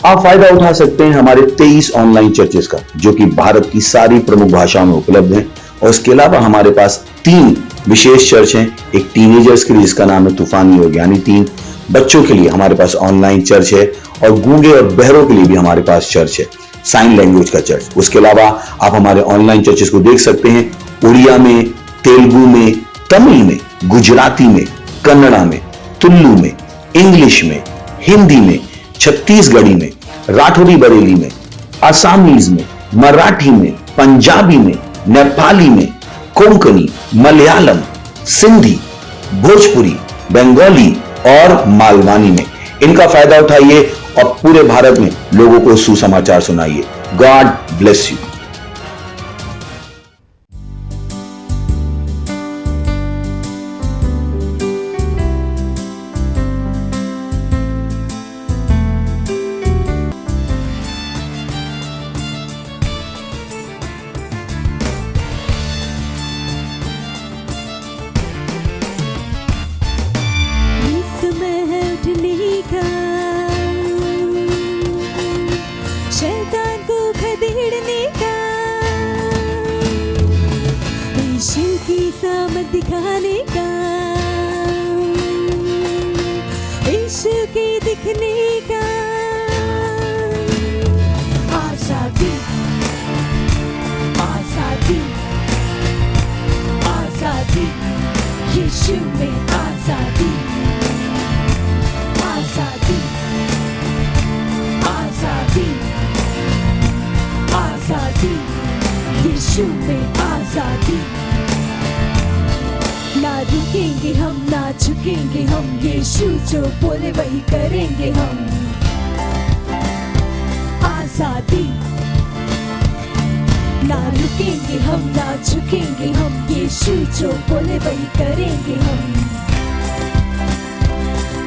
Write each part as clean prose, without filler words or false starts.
आप फायदा उठा सकते हैं हमारे 23 ऑनलाइन चर्चेस का, जो कि भारत की सारी प्रमुख भाषाओं में उपलब्ध हैं। और इसके अलावा हमारे पास 3 विशेष चर्च हैं। एक टीनेजर्स के लिए जिसका नाम है तूफानी योग यानी 3, बच्चों के लिए हमारे पास ऑनलाइन चर्च है, और गूंगे और बहरों के लिए भी हमारे पास चर्च है, साइन लैंग्वेज का चर्च। उसके अलावा आप हमारे ऑनलाइन चर्चेस को देख सकते हैं उड़िया में, तेलुगु में, तमिल में, गुजराती में, कन्नड़ा में, तुलु में, इंग्लिश में, हिंदी में, छत्तीसगढ़ी में, राठौरी बरेली में, असमीज में, मराठी में, पंजाबी में, नेपाली में, कोंकणी, मलयालम, सिंधी, भोजपुरी, बंगाली और मालवानी में। इनका फायदा उठाइए और पूरे भारत में लोगों को सुसमाचार सुनाइए। God bless you. शैतान को खदेड़ने का, यीशु की सामत दिखाने का, यीशु के दिखने का। आजादी, आजादी, आजादी, यीशु में आजादी, आजादी, आजादी, आजादी, यीशु में आजादी। ना रुकेंगे हम, ना झुकेंगे हम, यीशु जो बोले वही करेंगे हम। आजादी, ना रुकेंगे हम, ना झुकेंगे हम, यीशु जो बोले वही करेंगे हम।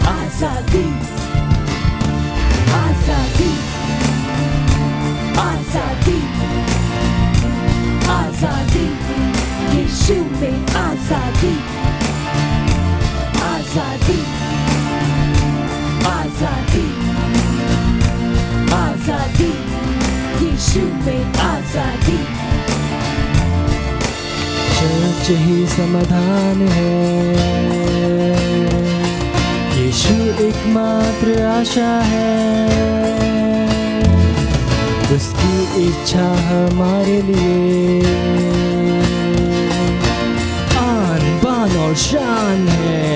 आजादी, आजादी, आजादी, आजादी, यीशु में आजादी, आजादी, आजादी, आजादी, यीशु में आजादी। चर्च ही समाधान है, यीशु एकमात्र आशा है, उसकी इच्छा हमारे लिए आन बान और शान है।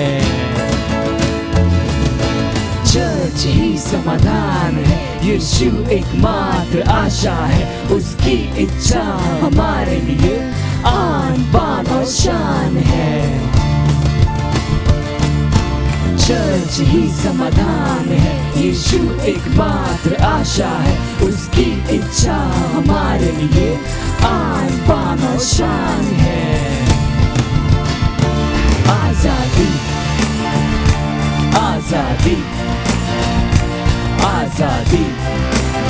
चर्च ही समाधान है, यीशु एकमात्र आशा है, उसकी इच्छा हमारे लिए आन बान और शान है। चर्च ही समाधान है, यीशु एकमात्र आशा है, उसकी इच्छा हमारे लिए आन बान और शान है। आजादी, आजादी, आजादी,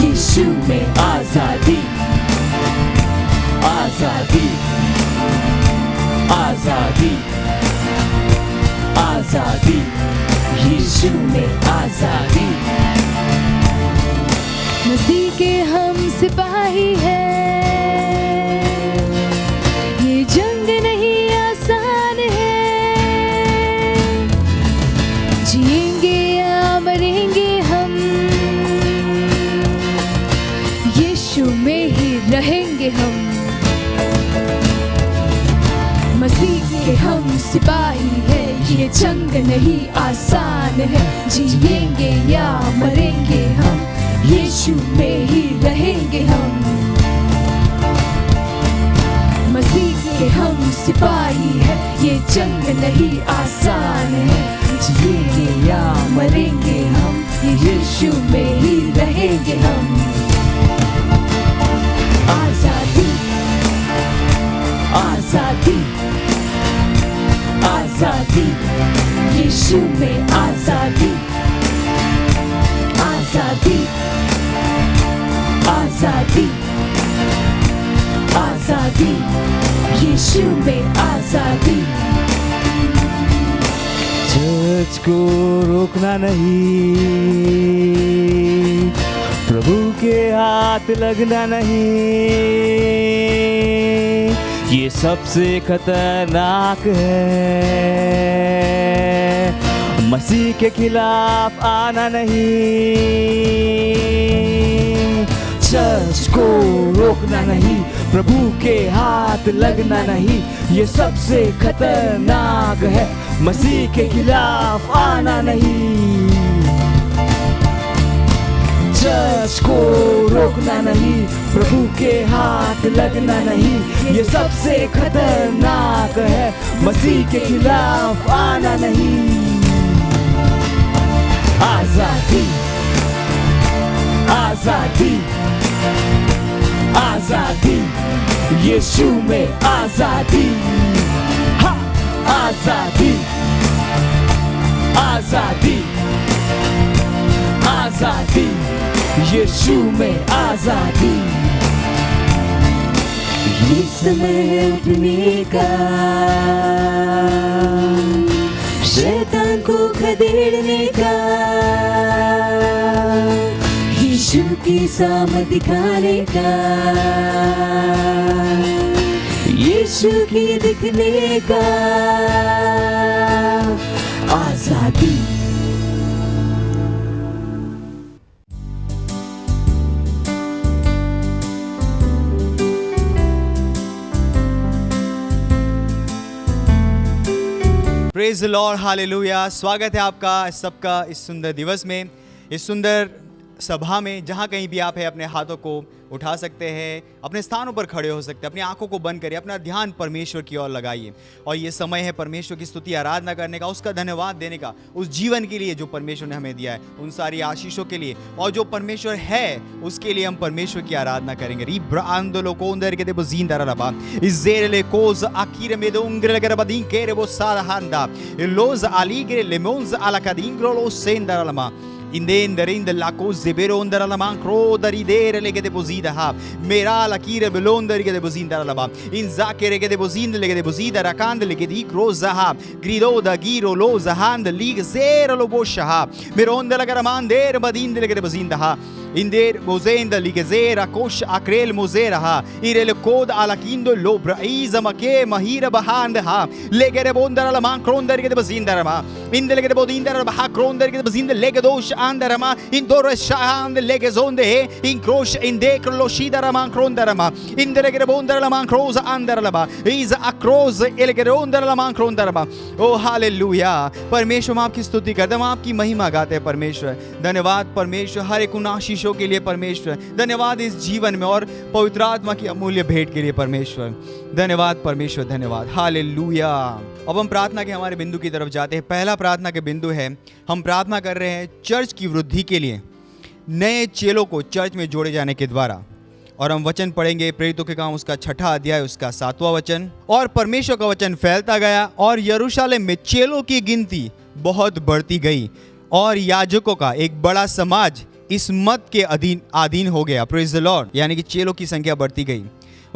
यीशु में आजादी, आजादी, आजादी, आजादी, यीशु में आजादी। मसीह के हम सिपाही हैं, ये जंग नहीं आसान है, जिएंगे या मरेंगे हम, यीशु में ही रहेंगे हम। मसीह के हम सिपाही हैं, ये जंग नहीं आसान है, जिएंगे या मरेंगे हम, यीशु में ही रहेंगे हम। मसीह के हम सिपाही हैं, ये जंग नहीं आसान है, जिएंगे या मरेंगे हम, यीशु में ही रहेंगे हम। आजादी, आजादी, आजादी, यीशु में आजादी, आजादी, आजादी, आजादी, यीशु में आजादी। चर्च को रोकना नहीं, प्रभु के हाथ लगना नहीं, ये सबसे खतरनाक है। मसीह के खिलाफ आना नहीं, चर्च को रोकना नहीं, प्रभु के हाथ लगना नहीं, ये सबसे खतरनाक है। मसीह के खिलाफ आना नहीं, चर्च को रोकना नहीं, प्रभु के हाथ लगना नहीं, ये सबसे खतरनाक है। मसीह के खिलाफ आना नहीं। आजादी, आजादी, आजादी, यीशु में आजादी। हा! आजादी, आजादी, आजादी, यीशु में आजादी। ये समय है उठने का, शैतान को खदेड़ने का, यीशु की सामर्थ दिखाने का, यीशु की दिखने का। आजादी, प्रेज द लॉर्ड, हालेलुया। स्वागत है आपका सबका इस सुंदर दिवस में, इस सुंदर सभा में। जहाँ कहीं भी आप हैं, अपने हाथों को उठा सकते हैं, अपने स्थानों पर खड़े हो सकते हैं, अपनी आंखों को बंद करिए, अपना ध्यान परमेश्वर की ओर लगाइए। और ये समय है परमेश्वर की स्तुति आराधना करने का, उसका धन्यवाद देने का, उस जीवन के लिए जो परमेश्वर ने हमें दिया है, उन सारी आशीषों के लिए, और जो परमेश्वर है उसके लिए हम परमेश्वर की आराधना करेंगे। रिब्रांदो कोंदर के देबो जिंदाराबा इजेरेले कोज आखिर में दो उंगरे गरबदीन केरे वो सारहांदा लोज आलीगरे लेमोंज आलाकादिंग्रो लो सेंदारालमा Indenderinda la cose beronda la mancro da ridere le che deposita ha mera la kire belonda che deposita la ba in zachere che deposita le che deposita rakand le che di croza ha grido da giro loza hand lig zero lo bosha ha meronda la garamande badinde le che deposita ha Inder mozenda ligezera kosh akrel mozera ha irel kod alakindo lobra iza make mahira bahand ha legere bondara la man kronder ke bazindara ma indele ke bodindara bah kronder ke bazind legedosh andara ma indor shahand legezonde he in krosh inde krlo shidara man krondara ma indele ke bondara la man kroza andara la ba iza akroz elegere ondara la man krondara ma O hallelujah. परमेश्वर हम आपकी स्तुति करते हैं, हम आपकी महिमा गाते हैं। परमेश्वर धन्यवाद, परमेश्वर हर एक उन आशीषों के लिए परमेश्वर धन्यवाद, इस जीवन में और पवित्र आत्मा की अमूल्य भेंट के लिए परमेश्वर धन्यवाद। परमेश्वर धन्यवाद, हालेलुया। अब हम प्रार्थना के हमारे बिंदु की तरफ जाते हैं। पहला प्रार्थना के बिंदु है, हम प्रार्थना कर रहे हैं चर्च की वृद्धि के लिए, नए चेलों को चर्च में जोड़े जाने के द्वारा। और हम वचन पढ़ेंगे प्रेरितों के काम उसका 6वां अध्याय उसका 7वां वचन। और परमेश्वर का वचन फैलता गया और यरूशलेम में चेलों की गिनती बहुत बढ़ती गई और याजकों का एक बड़ा समाज इस मत के अधीन हो गया। प्रेज द लॉर्ड, यानी कि चेलों की संख्या बढ़ती गई।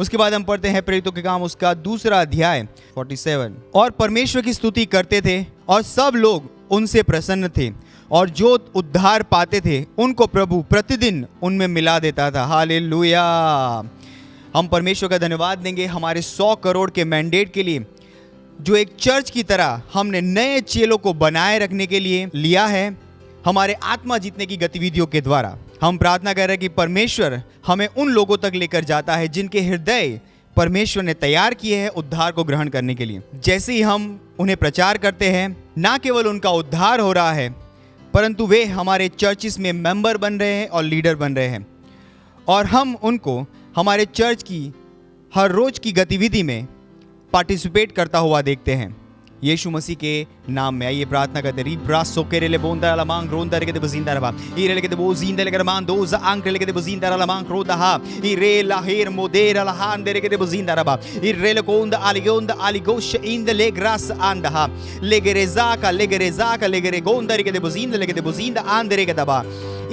उसके बाद हम पढ़ते हैं प्रेरितों के काम उसका 2वां अध्याय 47। और परमेश्वर की स्तुति करते थे और सब लोग उनसे प्रसन्न थे और जो उद्धार पाते थे उनको प्रभु प्रतिदिन उनमें मिला देता था। हालेलुया। हम परमेश्वर का धन्यवाद देंगे हमारे 100 करोड़ के मैंडेट के लिए, जो एक चर्च की तरह हमने नए चेलों को बनाए रखने के लिए लिया है हमारे आत्मा जीतने की गतिविधियों के द्वारा। हम प्रार्थना कर रहे हैं कि परमेश्वर हमें उन लोगों तक लेकर जाता है जिनके हृदय परमेश्वर ने तैयार किए हैं उद्धार को ग्रहण करने के लिए। जैसे ही हम उन्हें प्रचार करते हैं, ना केवल उनका उद्धार हो रहा है परंतु वे हमारे चर्चिस में मेंबर बन रहे हैं और लीडर बन रहे हैं, और हम उनको हमारे चर्च की हर रोज की गतिविधि में पार्टिसिपेट करता हुआ देखते हैं। यीशु मसीह के नाम में आइए प्रार्थना करते हैं। ब्रासो केरेले बोंदा ला मांग रोंदा रे के बजिंदा रबा इरेले के बो जिंदा ले मान दो ज आंक ले के बजिंदा ला मांग रोदा हा इरे ला हेर मोदेरा ला हां दे के बजिंदा रबा इरेले कोंदा आलिगोश इन द ले ग्रास आंदा हा लेगेरेजा का लेगेरे गोंदा रे के बजिंदा ले के बजिंदा आंदरे के दबा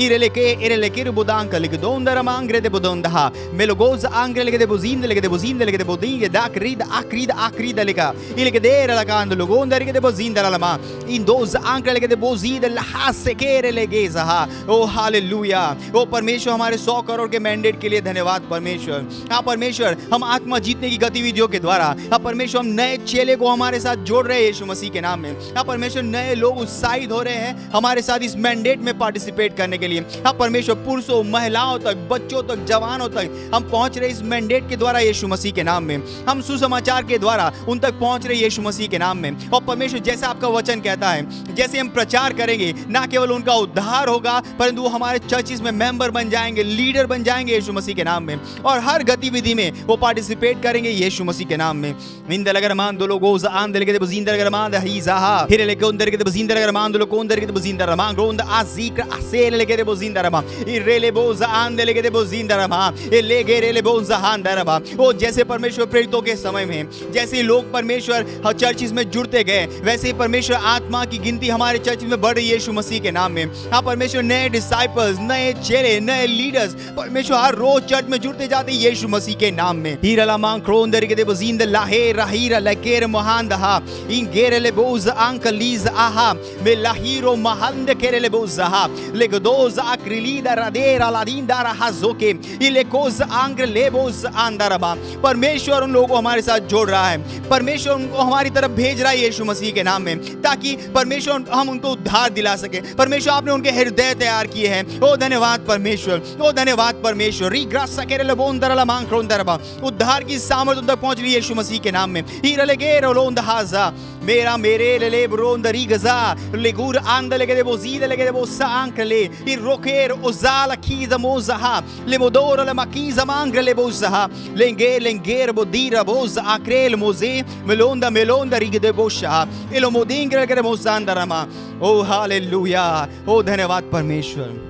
irele kir budanka ligdondara mangre de budonda melogoz angre legede buzinde legede bodinge da akrida lega ilegedera la gando logonda legede buzinde lama in those angre legede bozide la hasekere legeza ha O hallelujah ओ परमेश्वर हमारे 100 करोड़ के mandate के लिए धन्यवाद परमेश्वर। हाँ परमेश्वर हम आत्मा जीतने की गतिविधियों के द्वारा हाँ परमेश्वर हम नए चेले को हमारे साथ जोड़ रहे हैं यीशु मसीह के नाम में। हाँ परमेश्वर नए लोग उत्साहित हो रहे हैं हमारे साथ इस मैंडेट में पार्टिसिपेट करने के लिए। हाँ परमेश्वर पुरुषों महिलाओं तक बच्चों तक जवानों तक हम पहुंच रहे इस मैंडेट के द्वारा यीशु मसीह के नाम में। हम सुसमाचार के द्वारा उन तक पहुंच रहे यीशु मसीह के नाम में। और परमेश्वर जैसे आपका वचन कहता है जैसे हम प्रचार करेंगे ना केवल उनका उद्धार होगा परंतु वो हमारे चर्चिस में मेंबर बन जाएंगे लीडर बन जाएंगे यीशु मसीह के नाम में। और हर गतिविधि में वो पार्टिसिपेट करेंगे यीशु मसीह के नाम में। इंदलगरमान दो लोगो आन दलगे दे बुजिंदरगरमान दहीजाहा हिरे लेके उंदर के दे बुजिंदरगरमान दो लोग उंदर के दे बुजिंदरमान ग्रोंद आजीक असेल लेके दे बुजिंदरमा इरेले बोज आन दलगे दे बुजिंदरमा ए लेगे रेले बोज आन दरबा। वो जैसे परमेश्वर प्रेरितों के समय में जैसे लोग परमेश्वर हर चर्चिस में जुड़ते गए वैसे ही परमेश्वर आत्मा की गिनती हमारे चर्च में बढ़ रही है यीशु मसीह के नाम में। हाँ परमेश्वर नए डिसाइपल्स नए चेले नए लीडर्स परमेश्वर हर रोज चर्च में जुड़ते जाते हैं यीशु मसीह के नाम में। हीरा मां क्रोंदर के दे बुजिंद लाहे राहीरा लकेर मोहांदहा इन गेरेले बोज अंकलीज आहा में लाहीरो महंद केरेले बोजहा लेगदोज अक्रिलीदा रादेरा लादींदा राहाजोके इलेकोज आंग्र लेबोज आंदरबा। परमेश्वर उन लोगों को हमारे साथ जोड़ रहा है परमेश्वर उनको हमारी तरफ भेज रहा है यीशु मसीह के नाम में ताकि परमेश्वर हम उनको उद्धार दिला सके। परमेश्वर आपने उनके हृदय तैयार किए हैं। ओ धन्यवाद परमेश्वर ओ धन्यवाद परमेश्वर रीग्रास सकेरे बोंदरला मांक्रोंदरबा उद्धार की सामर्थ्य तक पहुंच रही है यीशु मसीह के नाम में। हीरलेगे रोंदहाजा मेरा मेरे ले ब्रोंदरी गजा लेगुर आंदलेगे दे बोजीद लेगे दे बोसा आंकले इ रोकेर ओजाला कीज मोजहा ले मोदोर ले माकीज मांगले बोजहा लेंगेर बोदीरा बोज आक्रेल मोजे मेलोंदा रिगे दे बोशा एलो मोदिंगरे के मोजांदरमा। ओ हालेलुया ओ धन्यवाद परमेश्वर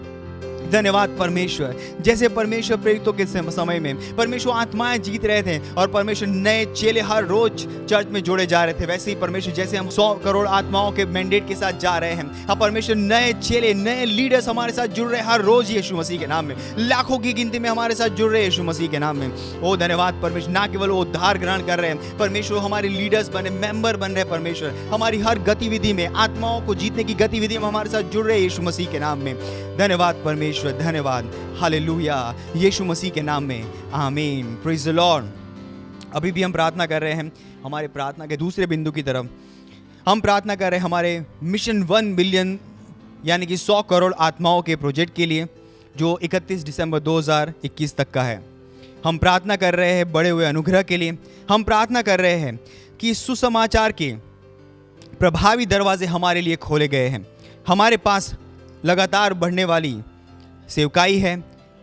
धन्यवाद परमेश्वर। जैसे परमेश्वर प्रेरितों के समय में परमेश्वर आत्माएं जीत रहे थे और परमेश्वर नए चेले हर रोज चर्च में जोड़े जा रहे थे वैसे ही परमेश्वर जैसे हम 100 करोड़ आत्माओं के मैंडेट के साथ जा रहे हैं अब परमेश्वर नए चेले नए लीडर्स हमारे साथ जुड़ रहे हैं हर रोज यीशु मसीह के नाम में। लाखों की गिनती में हमारे साथ जुड़ रहे हैं यीशु मसीह के नाम में। ओ धन्यवाद परमेश्वर ना केवल वो उद्धार ग्रहण कर रहे हैं परमेश्वर हमारे लीडर्स बने मेंबर बन रहे परमेश्वर हमारी हर गतिविधि में आत्माओं को जीतने की गतिविधि में हमारे साथ जुड़ रहे हैं यीशु मसीह के नाम में। धन्यवाद परमेश्वर धन्यवाद हालेलुया यीशु मसीह के नाम में आमीन प्रेज द लॉर्ड। अभी भी हम प्रार्थना कर रहे हैं हमारे प्रार्थना के दूसरे बिंदु की तरफ हम प्रार्थना कर रहे हैं हमारे मिशन 1 बिलियन यानी कि 100 करोड़ आत्माओं के प्रोजेक्ट के लिए जो 31 दिसंबर 2021 तक का है। हम प्रार्थना कर रहे हैं बड़े हुए अनुग्रह के लिए। हम प्रार्थना कर रहे हैं कि सुसमाचार के प्रभावी दरवाजे हमारे लिए खोले गए हैं। हमारे पास लगातार बढ़ने वाली सेवकाई है।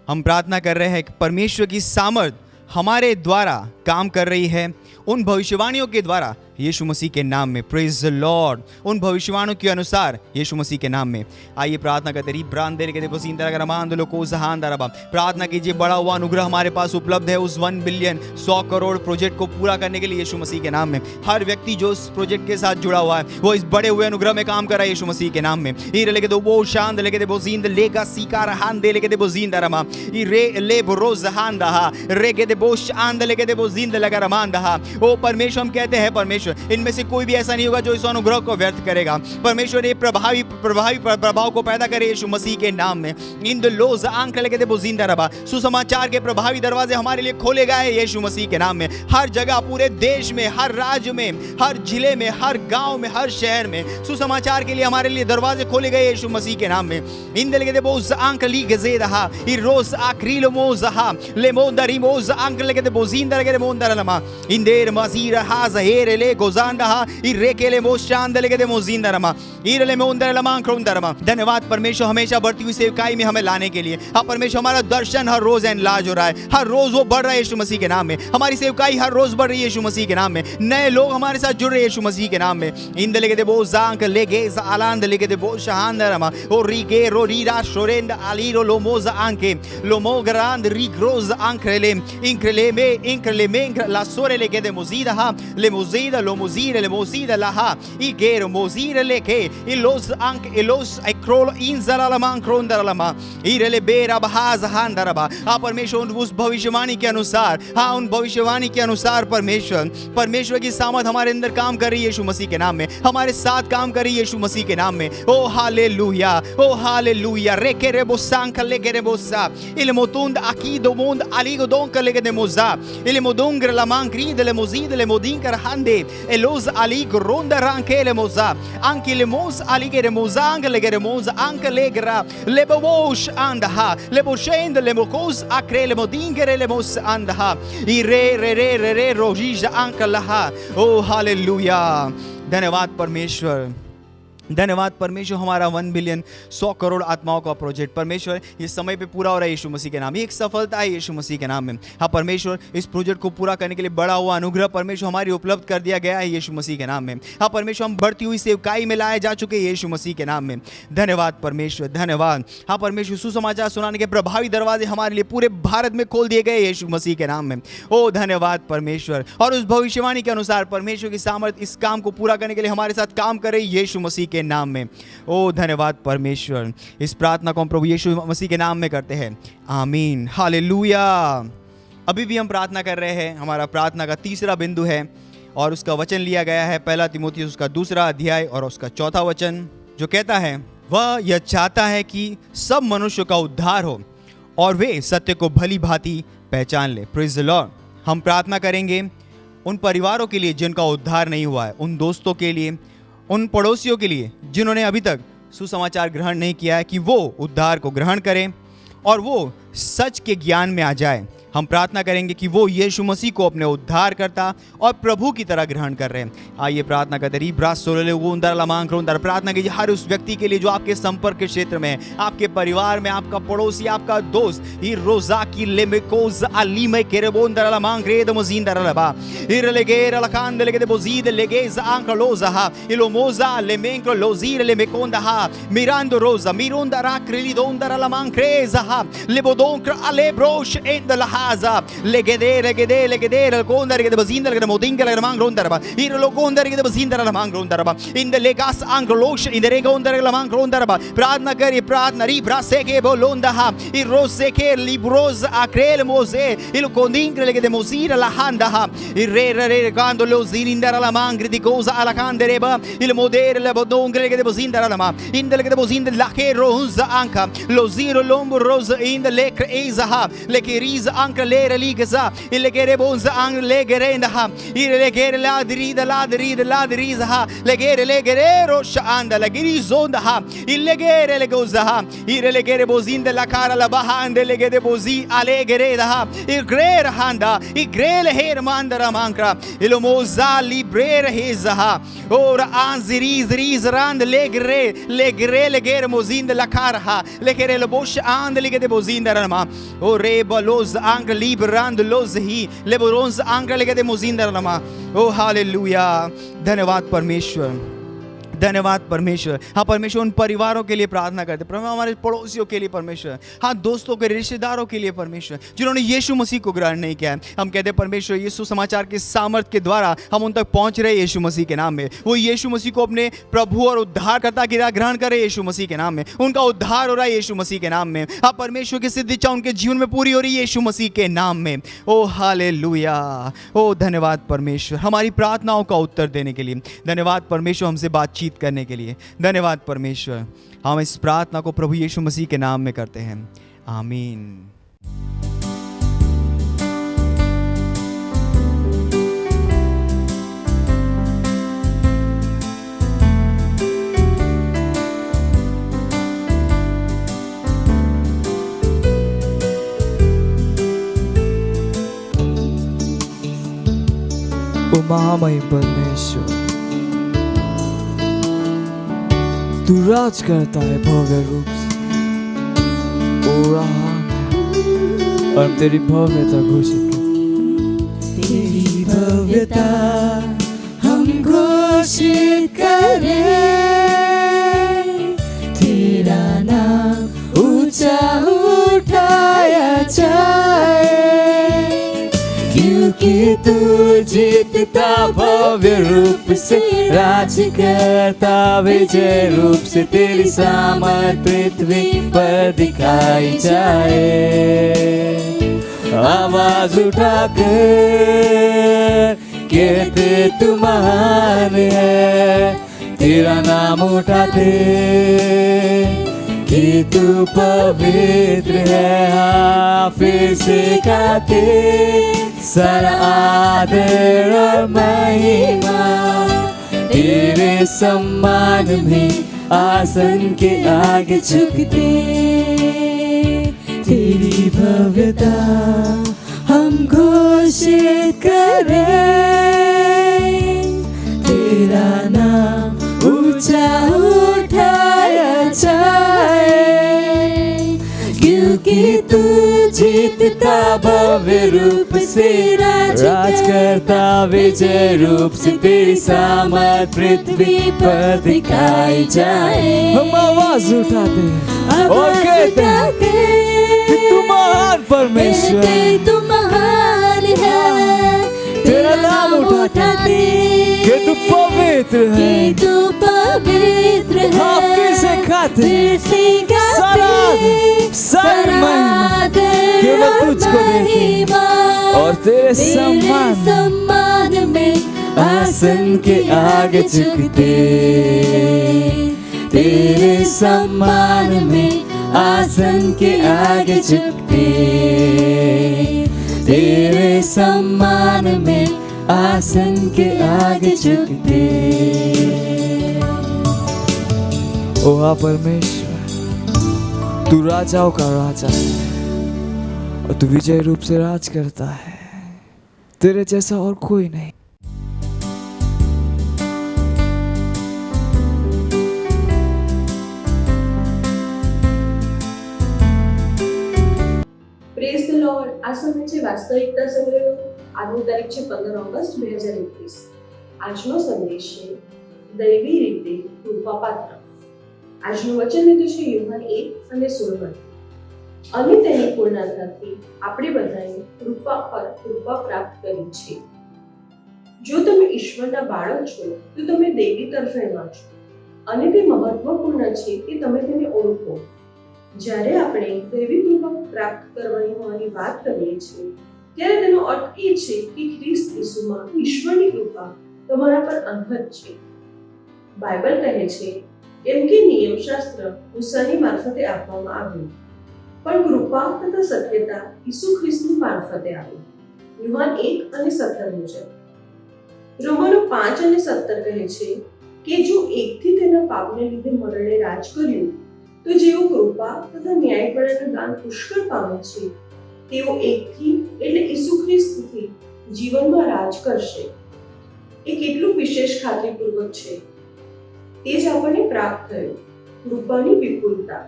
हम प्रार्थना कर रहे हैं कि परमेश्वर की सामर्थ हमारे द्वारा काम कर रही है उन भविष्यवाणियों के द्वारा यीशु मसीह के नाम में प्रेज द लॉर्ड उन भविष्यवाणियों के अनुसार यीशु मसीह के नाम में। आइए प्रार्थना करते री ब्रांड देने के पसींदा रमान दो को जहान दरबा प्रार्थना कीजिए बड़ा हुआ अनुग्रह हमारे पास उपलब्ध है उस 1 बिलियन 100 करोड़ प्रोजेक्ट को पूरा करने के लिए यीशु मसीह के नाम में। हर व्यक्ति जो इस प्रोजेक्ट के साथ जुड़ा हुआ है वो इस बड़े हुए अनुग्रह में काम कर रहा है यीशु मसीह के नाम में। हीरे लेके दो वो शांत लेके दे बोजींद लेगा सीका रहान दे लेके दे बोजींद रमा ई रे ले बोरोज हान दहा रे के दे बोश आंद लेके दे बोजींद लगा रमान दहा। ओ परमेश्वर हम कहते हैं परमेश्वर इनमें से कोई भी ऐसा नहीं होगा जो इस अनुग्रह को व्यर्थ करेगा। परमेश्वर ये प्रभावी प्रभाव को पैदा करे यीशु मसीह के नाम में। इन द लोज आंख लेके दे बोजिंदा रबा सुसमाचार के प्रभावी दरवाजे हमारे लिए खोले गए यीशु मसीह के नाम में। हर जगह पूरे देश में हर राज्य में हर जिले में हर गांव में हर शहर में सुसमाचार के लिए हमारे लिए दरवाजे खोले गए यीशु मसीह के नाम में। इन दे लेके दे बोज आंख ली गजेदहा ई रोज आक्रील मोजहा ले मोदरी मोज आंख लेके दे बोजिंदा लेके दे मोंदर लमा इन देर मजीर हाज हेरे ले गोजांडा इरेकेले मोशांद लेके दे मोजिंदा रमा इरले मोंदर लमा क्रोंदरमा। धन्यवाद परमेश्वर हमेशा बढ़ती हुई सेवकाई में हमें लाने के लिए। हाँ परमेश्वर हमारा दर्शन हर रोज एनलार्ज हो रहा है हर रोज वो बढ़ रहा है यीशु मसीह के नाम में। हमारी सेवकाई हर रोज बढ़ रही है यीशु मसीह के नाम में। नए लोग हमारे साथ जुड़ रहे हैं यीशु मसीह के नाम में। इंद लेके दे बोजांक लेगे आलांद लेके दे बोशांद रमा ओ रिगे रो रीरा शोरेंद आलीरो लोमोज आंके लोमोगरांद रिग्रोज आंक्रेले इंक्रेले में ला सोरे लेके दे मोजीदा ले मोजीदा lo mozire le mozide la ha igero mozire le ke ilos ank ilos ikrol inzara la man krondara la ma irele bera bahaz handara ba हाँ परमेश्वर उस भविष्यवाणी के अनुसार, हाँ उन भविष्यवाणी के अनुसार परमेश्वर की सामर्थ हमारे अंदर काम कर रही है यीशु मसीह के नाम में, हमारे साथ काम कर रही है यीशु मसीह के नाम में। ओ हालेलुया रेके रेबो सांक लेके रेबो सा इले मोतुंद akido mond aligo don kalege de moza ele modongre la mancri delle mozide le modinker hande elos aligo ronda ranke le moza anche le mos alige de mozang le moza anche legra le bobosh andaha le boshend le mokos akre le modingere le mos andaha i re rojija anche laha। O hallelujah, धन्यवाद परमेश्वर, धन्यवाद परमेश्वर। हमारा 1 billion 100 crore आत्माओं का project परमेश्वर ये समय पे पूरा हो रहा है यीशु मसीह के नाम, ये एक सफलता है यीशु मसीह के नाम में। हाँ परमेश्वर, इस प्रोजेक्ट को पूरा करने के लिए बड़ा हुआ अनुग्रह परमेश्वर हमारी उपलब्ध कर दिया गया है यीशु मसीह के नाम में। हाँ परमेश्वर, हम बढ़ती हुई सेवकाई में लाए जा चुके हैं यीशु मसीह के नाम में। धन्यवाद परमेश्वर, धन्यवाद। हाँ परमेश्वर, सुसमाचार सुनाने के प्रभावी दरवाजे हमारे लिए पूरे भारत में खोल दिए गए यीशु मसीह के नाम में। ओ धन्यवाद परमेश्वर। और उस भविष्यवाणी के अनुसार परमेश्वर की सामर्थ इस काम को पूरा करने के लिए हमारे साथ काम करे यीशु मसीह के नाम में। ओ धन्यवाद परमेश्वर। इस प्रार्थना को हम प्रभु यीशु मसीह के नाम में करते हैं, आमीन, हालेलुया। अभी भी हम प्रार्थना कर रहे हैं, हमारा प्रार्थना का तीसरा बिंदु है और उसका वचन लिया गया है 1 तीमुथियुस उसका 2 अध्याय और उसका 4 वचन, जो कहता है वह यह चाहता है कि सब मनुष्य का उद्धार हो और वे सत्य को भली भांति पहचान ले। Praise the Lord. हम प्रार्थना करेंगे उन परिवारों के लिए जिनका उद्धार नहीं हुआ है, उन दोस्तों के लिए, उन पड़ोसियों के लिए जिन्होंने अभी तक सुसमाचार ग्रहण नहीं किया है, कि वो उद्धार को ग्रहण करें और वो सच के ज्ञान में आ जाए। हम प्रार्थना करेंगे कि वो यीशु मसीह को अपने उद्धारकर्ता और प्रभु की तरह ग्रहण कर रहे हैं। आइए प्रार्थना करते हैं। प्रार्थना कीजिए हर उस व्यक्ति के लिए जो आपके संपर्क के क्षेत्र में है, आपके परिवार में, आपका पड़ोसी, आपका दोस्त। ई रोजा की लेमेकोज अलीमे केरेबोंदर लमांग रेद मोजिंदर लबा इरलेगेर लकांद लेगे दे बोजीद लेगेज आंक लोजा इलोमोजा लेमेंक लोजीर लेमेकोंदा मिरांदो रोजा मिरोंदा राक्रिलिदोंदर लमांग क्रेजा लेबोदोंक्र अलेब्रोश एंद लहा legede gondar gede bazinda gede modinga gede mangronda ba irlo gondar gede bazinda la mangronda ba in the legas anglosh in the regondar la mangronda ba प्रार्थना करिए, प्रार्थना री ब्रासे के बोलोंदा हा इरोसे के लिब्रोज आक्रेल मोजे इलो कोंदिंग legede mozira la handa ha irre quando lo zirindara la mangri di cosa alla candere ba il modere la bodonga legede bazinda la ma in the legede bazinda la che rosa anka lo ziro lombo rosa in the lekre ezaha lekeriza anka lere ligasa il legere bonza ang legerenda ha il legere la diriza ha legere rosha anda la girizonda ha il legere le goza ha il legere bozinda la cara la baha ande legede bozi alegere da ha il grer handa il grele her mandara mankra il moza librere heza ha ora anziriz rand legere mozinda la cara ha legere le bosh ande legede bozinda rama o rebalos ang liberando los ही लेबरोंस आंकड़ा लेके दे मोजिंदा रमा। ओ hallelujah, धन्यवाद परमेश्वर, धन्यवाद परमेश्वर। हाँ परमेश्वर, उन परिवारों के लिए प्रार्थना करते, परमेश्वर हमारे पड़ोसियों के लिए परमेश्वर, हाँ दोस्तों के रिश्तेदारों के लिए परमेश्वर, जिन्होंने यीशु मसीह को ग्रहण नहीं किया है। हम कहते हैं परमेश्वर यीशु समाचार के सामर्थ के द्वारा हम उन तक पहुंच रहे यीशु मसीह के नाम में। वो यीशु मसीह को अपने प्रभु और उद्धारकर्ता की तरह ग्रहण करे यीशु मसीह के नाम में। उनका उद्धार हो रहा है यीशु मसीह के नाम में। हाँ परमेश्वर की सिद्ध इच्छा उनके जीवन में पूरी हो रही है यीशु मसीह के नाम में। ओ हालेलुया, ओ धन्यवाद परमेश्वर हमारी प्रार्थनाओं का उत्तर देने के लिए। धन्यवाद परमेश्वर हमसे बातचीत करने के लिए। धन्यवाद परमेश्वर। हम इस प्रार्थना को प्रभु यीशु मसीह के नाम में करते हैं, आमीन। ओ महामहिम परमेश्वर, तू राज करता है भव्य रूप से, ओ रहा और हम तेरी भव्यता घोषित करते। तेरी भव्यता हम घोषित करें, तेरा नाम ऊंचा उठाया जाए, क्योंकि तुझे जीतता भव्य रूप से, राज करता विजय रूप से, तेरी सामर्थ पृथ्वी पर दिखाई जाए। आवाज उठाकर कहते तू महान है, तेरा नाम उठाते कि तू पवित्र है। हाँ, फिर से गाते सारा आदर और महिमा तेरे सम्मान में, आसन के आगे झुकते। तेरी भव्यता हम घोषित करें, तेरा नाम ऊंचा उठाया जाए, क्योंकि तू जीतता भव्य रूप से, राज करता विजय रूप से, तेरी सामर्थ पृथ्वी पर दिखाई जाए। हम आवाज उठाते और कहते हैं कि तू महान परमेश्वर, तू महान है, तेरा नाम उठाते कि तू पवित्र है, तू पवित्र है। हाँ, फिर से खाते सारी महिमा केवल तुझको देते, और तेरे सम्मान में आसन के आगे झुकते। तेरे सम्मान में आसन के आगे झुकते, तेरे सम्मान में आसन के आगे झुकते। ओ हाँ परमेश्वर, तू राजाओं का राजा है और तू विजय रूप से राज करता है, तेरे जैसा और कोई नहीं। Praise the lord. આ સમય છે વાસ્તવિકતા સંગ્રહનો। આજની તારીખ છે 15 ઓગસ્ટ 2021। આજનો સંદેશ છે દૈવી રીતે કૃપાપાત્ર। આજનું વચન લીધું છે યોહાન 1:16। અને તેની પૂર્ણતાથી આપણે બધાએ કૃપા પર કૃપા પ્રાપ્ત કરી છે। જો તમે ઈશ્વરના બાળક છો તો તમે દૈવી તરફેણમાં છો, અને તે મહત્વપૂર્ણ છે કે તમે તેને ઓળખો। જ્યારે આપણે દૈવી કૃપા પ્રાપ્ત કરવાની હોવાની વાત કરીએ છીએ, ત્યારે તેનો અર્થ એ છે કે ખ્રિસ્ત ઈસુમાં ઈશ્વરની કૃપા તમારા પર અંગત છે। બાઇબલ કહે છે કેમ કે નિયમશાસ્ત્ર મૂસાની મારફતે આપવામાં આવ્યું, પણ કૃપા તથા સત્યતા ઈસુ ખ્રિસ્તની મારફતે આવી। યોહાન 1:17 મુજબ। રોમનો 5:17 કહે છે કે જો એકથી તેના પાપને લીધે મરણે રાજ કર્યું, તો જેઓ કૃપા તથા ન્યાયપણાનું દાન પુષ્કળ પામે છે, તેઓ એકથી એટલે ઈસુ ખ્રિસ્તથી જીવનમાં રાજ કરશે। એ કેટલું વિશેષ ખાતરીપૂર્વક છે। તે જ આપણને પ્રાપ્ત થયું, કૃપાની વિપુલતા।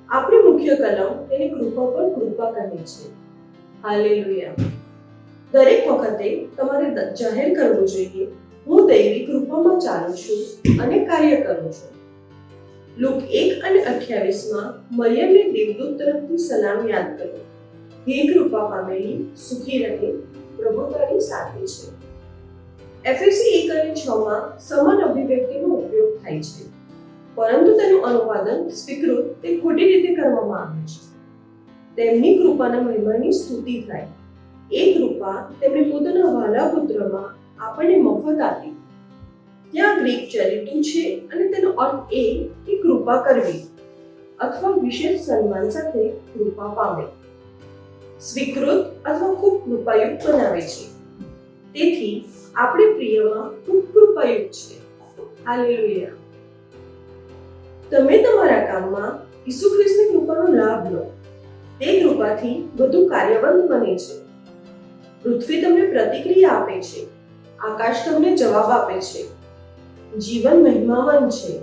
આપણી મુખ્ય કલમ તેને કૃપા પર કૃપા કહે છે। હાલેલુયા। દરેક વખતે તમારે જાહેર કરવું જોઈએ, હું દૈવી કૃપામાં ચાલું છું અને કાર્ય કરું છું। લૂક 1:28 મરિયમને દેવદૂત તરફથી સલામ યાદ કરો। હે કૃપા પામેલી, સુખી રહે, પ્રભુ તારી સાથે છે। એફએસી 1:6 સમાન અભિવ્યક્તિનો ઉપયોગ થાય છે, પરંતુ તેનું અનુવાદન સ્વીકૃત તે ખોટી રીતે કરવામાં આવે છે। તેમની કૃપાના મહિમાની સ્તુતિ થાય। એ કૃપા તેમણે પોતાના વહાલા પુત્રમાં આપણને મફત આપી। ત્યાં ગ્રીક ચલિતું છે અને તેનો અર્થ એ કે કૃપા કરવી અથવા વિશેષ સન્માન સાથે કૃપા પામે, સ્વીકૃત અથવા ખૂબ કૃપાયુક્ત બનાવે છે। તેથી આપણે પ્રિયમાં ખૂબ કૃપાયુક્ત છે। હાલેલુયા। તમે તમારા કામમાં ઈસુ ખ્રિસ્તની કૃપાનો લાભ લો। તે કૃપાથી વધુ કાર્યવંત બને છે। પૃથ્વી તમને પ્રતિક્રિયા આપે છે, આકાશ તમને જવાબ આપે છે, જીવન મહિમાવાન છે,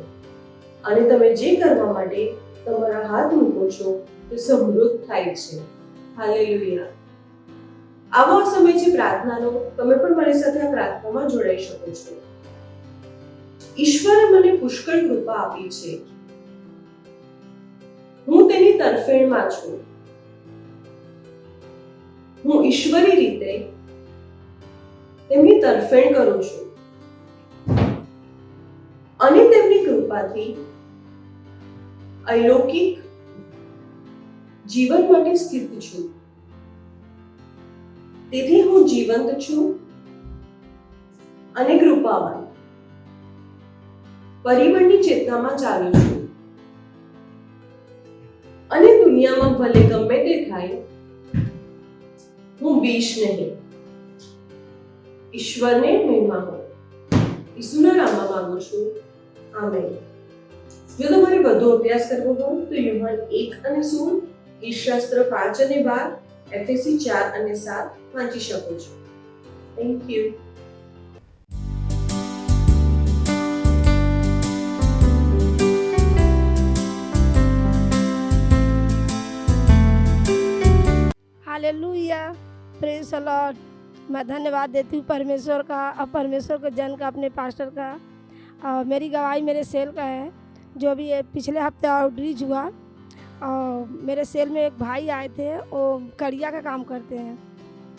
અને તમે જે કરવા માટે તમારા હાથ મૂકો છો તે સમૃદ્ધ થાય છે। હાલેલુયા। આવો સમય છે પ્રાર્થનાનો। તમે પણ મારી સાથે આ પ્રાર્થનામાં જોડાઈ શકો છો। ઈશ્વરે મને પુષ્કળ કૃપા આપી છે। હું તેની તરફેણમાં છું। હું ઈશ્વરી રીતે તેમની તરફેણ કરું છું અને તેમની કૃપાથી અલૌકિક જીવન માટે સ્થિત છું. તેથી હું જીવંત છું અને કૃપાવાન, પરિબળની ચેતનામાં ચાલું છું અને દુનિયામાં ભલે ગમે તે થાય, હું બીશ નહીં. ઈશ્વરને મહિમા હો. ઈસુના નામમાં માંગુ છું. આમેન. જો તમારે વધુ અભ્યાસ કરવો હોય તો યુહાન 1 અને 16, ઈશાસ્ત્ર 5 અને 12, એફએસી 4 અને 7 વાંચી શકો છો. Thank you. Hallelujah, praise the Lord. मैं धन्यवाद देती हूँ परमेश्वर का और परमेश्वर के जन का, अपने पास्टर का। और मेरी गवाही मेरे सेल का है, जो भी पिछले हफ्ते आउटरीच हुआ और मेरे सेल में एक भाई आए थे, वो कड़िया का काम करते हैं।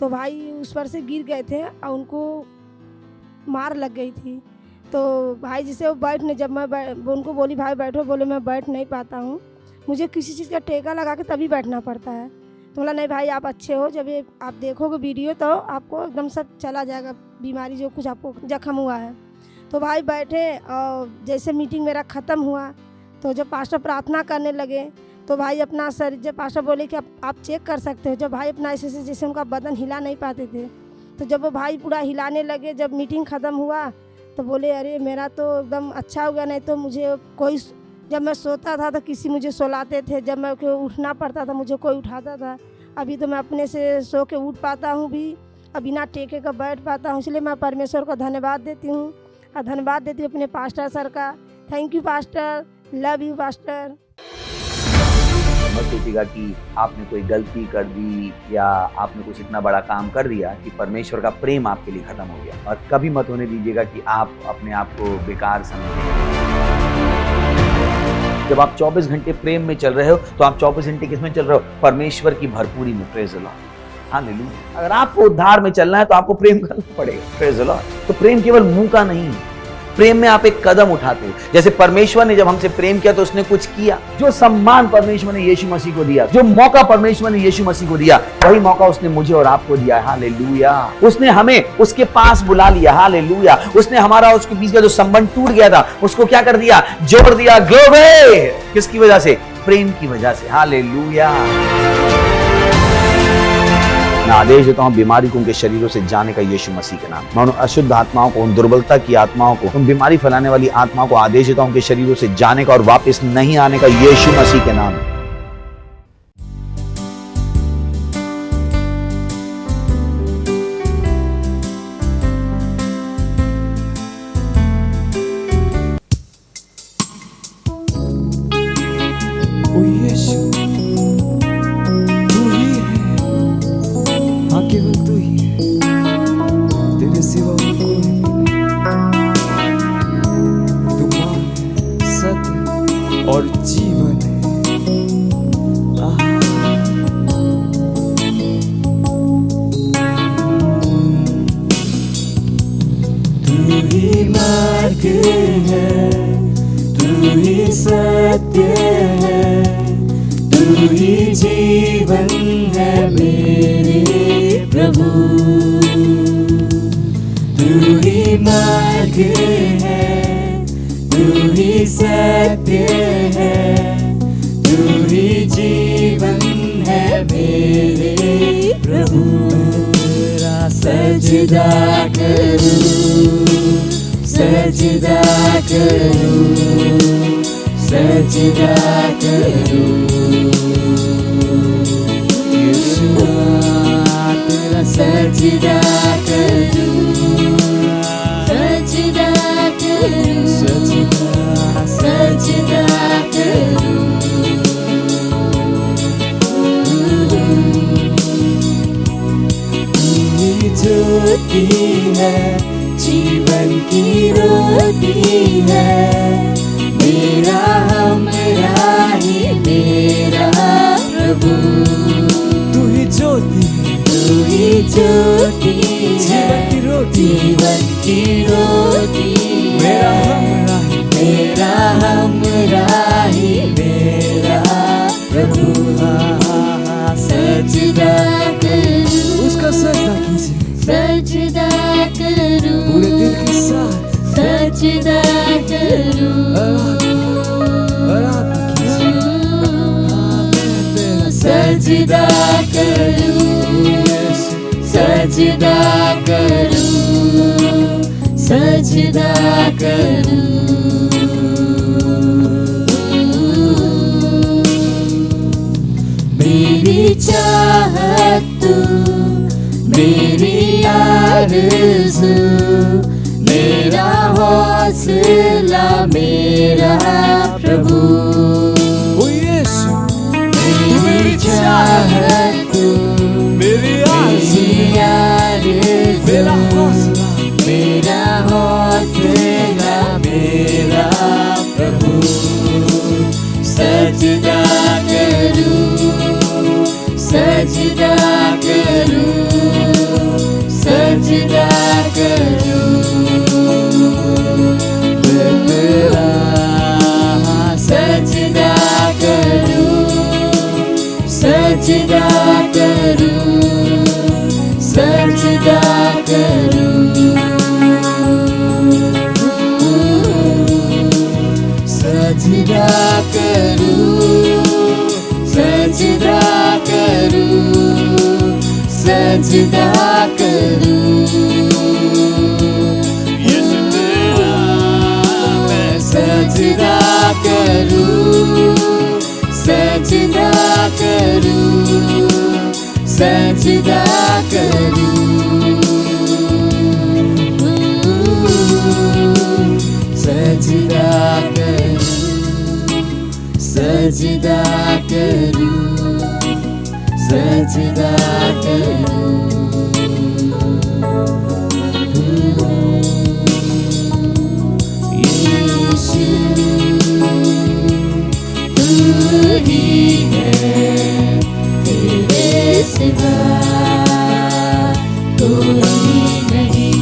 तो भाई उस पर से गिर गए थे और उनको मार लग गई थी। तो भाई जिसे वो बैठने, जब मैं उनको बोली भाई बैठो, बोले मैं बैठ नहीं पाता हूँ, मुझे किसी चीज़ का टेका लगा के तभी बैठना पड़ता है। तो बोला नहीं भाई आप अच्छे हो, जब ये आप देखोगे वीडियो तो आपको एकदम सब चला जाएगा, बीमारी जो कुछ आपको जख्म हुआ है। तो भाई बैठे और जैसे मीटिंग मेरा ख़त्म हुआ तो जब पास्टर प्रार्थना करने लगे तो भाई अपना शरीर, जब पास्टर बोले कि आप चेक कर सकते हो, जब भाई अपना ऐसे जैसे उनका बदन हिला नहीं पाते थे, तो जब वो भाई पूरा हिलाने लगे, जब मीटिंग ख़त्म हुआ तो बोले अरे मेरा तो एकदम अच्छा हो गया, नहीं तो मुझे कोई, जब मैं सोता था तो किसी मुझे सुलाते थे, जब मैं उठना पड़ता था मुझे कोई उठाता था। अभी तो मैं अपने से सो के उठ पाता हूँ भी, अब बिना टेके का बैठ पाता हूँ। इसलिए मैं परमेश्वर को धन्यवाद देती हूँ और धन्यवाद देती हूँ अपने पास्टर सर का। Thank you pastor, love you pastor. मत सोचिएगा कि आपने कोई गलती कर दी या आपने कुछ इतना बड़ा काम कर दिया कि परमेश्वर का प्रेम आपके लिए खत्म हो गया, और कभी मत होने दीजिएगा कि आप अपने आप को बेकार समझें। जब आप 24 घंटे प्रेम में चल रहे हो तो आप 24 घंटे किस में चल रहे हो? परमेश्वर की भरपूरी में। Praise the Lord, hallelujah. अगर आपको उद्धार में चलना है तो आपको प्रेम करना पड़ेगा। Praise the Lord. तो प्रेम केवल मुंह का नहीं है, प्रेम में आप एक कदम उठाते हो। जैसे परमेश्वर ने जब हमसे प्रेम किया तो उसने कुछ किया। जो सम्मान परमेश्वर ने यीशु मसीह को दिया, जो मौका परमेश्वर ने यीशु मसीह को दिया, वही मौका उसने मुझे और आपको दिया है। हालेलुया। उसने हमें उसके पास बुला लिया। हालेलुया। उसने हमारा उसके बीच का जो संबंध टूट गया था उसको क्या कर दिया? जोड़ दिया। ग्लोरी। किसकी वजह से? प्रेम की वजह से। हालेलुया। मैं आदेश देता हूं बीमारी को उनके शरीरों से जाने का यीशु मसीह के नाम। मैं उन अशुद्ध आत्माओं को, उन दुर्बलता की आत्माओं को, उन बीमारी फैलाने वाली आत्माओं को आदेश देता हूं उनके शरीरों से जाने का और वापस नहीं आने का यीशु मसीह के नाम। ओ यीशु, तू ही है, हाँ केवल तू ही है, तेरे सिवा और कोई नहीं। तू मार्ग है, सत्य और जीवन है। तू ही मार्ग है, तू ही सत्य है, तू ही जीवन है मेरे प्रभु। तू ही मार्ग है, तू ही सत्य है, तू ही जीवन है मेरे प्रभु। तेरा सजदा करूं, सजदा करूं, सजदा करूं। तेरा सजदा करूं, सजदा करूं, सजदा सजदा करूं। तू ज्योति है, जीवन की रोटी है, मेरा हमरा ही मेरा प्रभु। तू ही ज्योति है, तू ही ज्योति है, जीवन की रोटी जीवन की रोटी मेरा हमराही मेरा प्रभु सजदा करूं उसका सजदा कीजिए सजदा करूं पूरे दिल के साथ सजदा करूं सजदा करूं सजदा करूं सजदा करूं मेरी चाहत तू मेरी आरज़ू मेरा हौसला मेरा प्रभु ओ यीशु मेरी चाहत तू मेरी आरज़ू मेरा हौसला मेरा प्रभु सजदा करूं सजदा करूं सजदा करूं सजदा करूं सजदा करूं सजदा करूं सजदा करूं सजदा करूं सजदा करूं यीशु तेरा मैं सजदा करूं सजदा करूं सजदा करूं सजदा करूं सजदा करूं सजदा करूं यीशु तू ही है तेरे सिवा कोई नहीं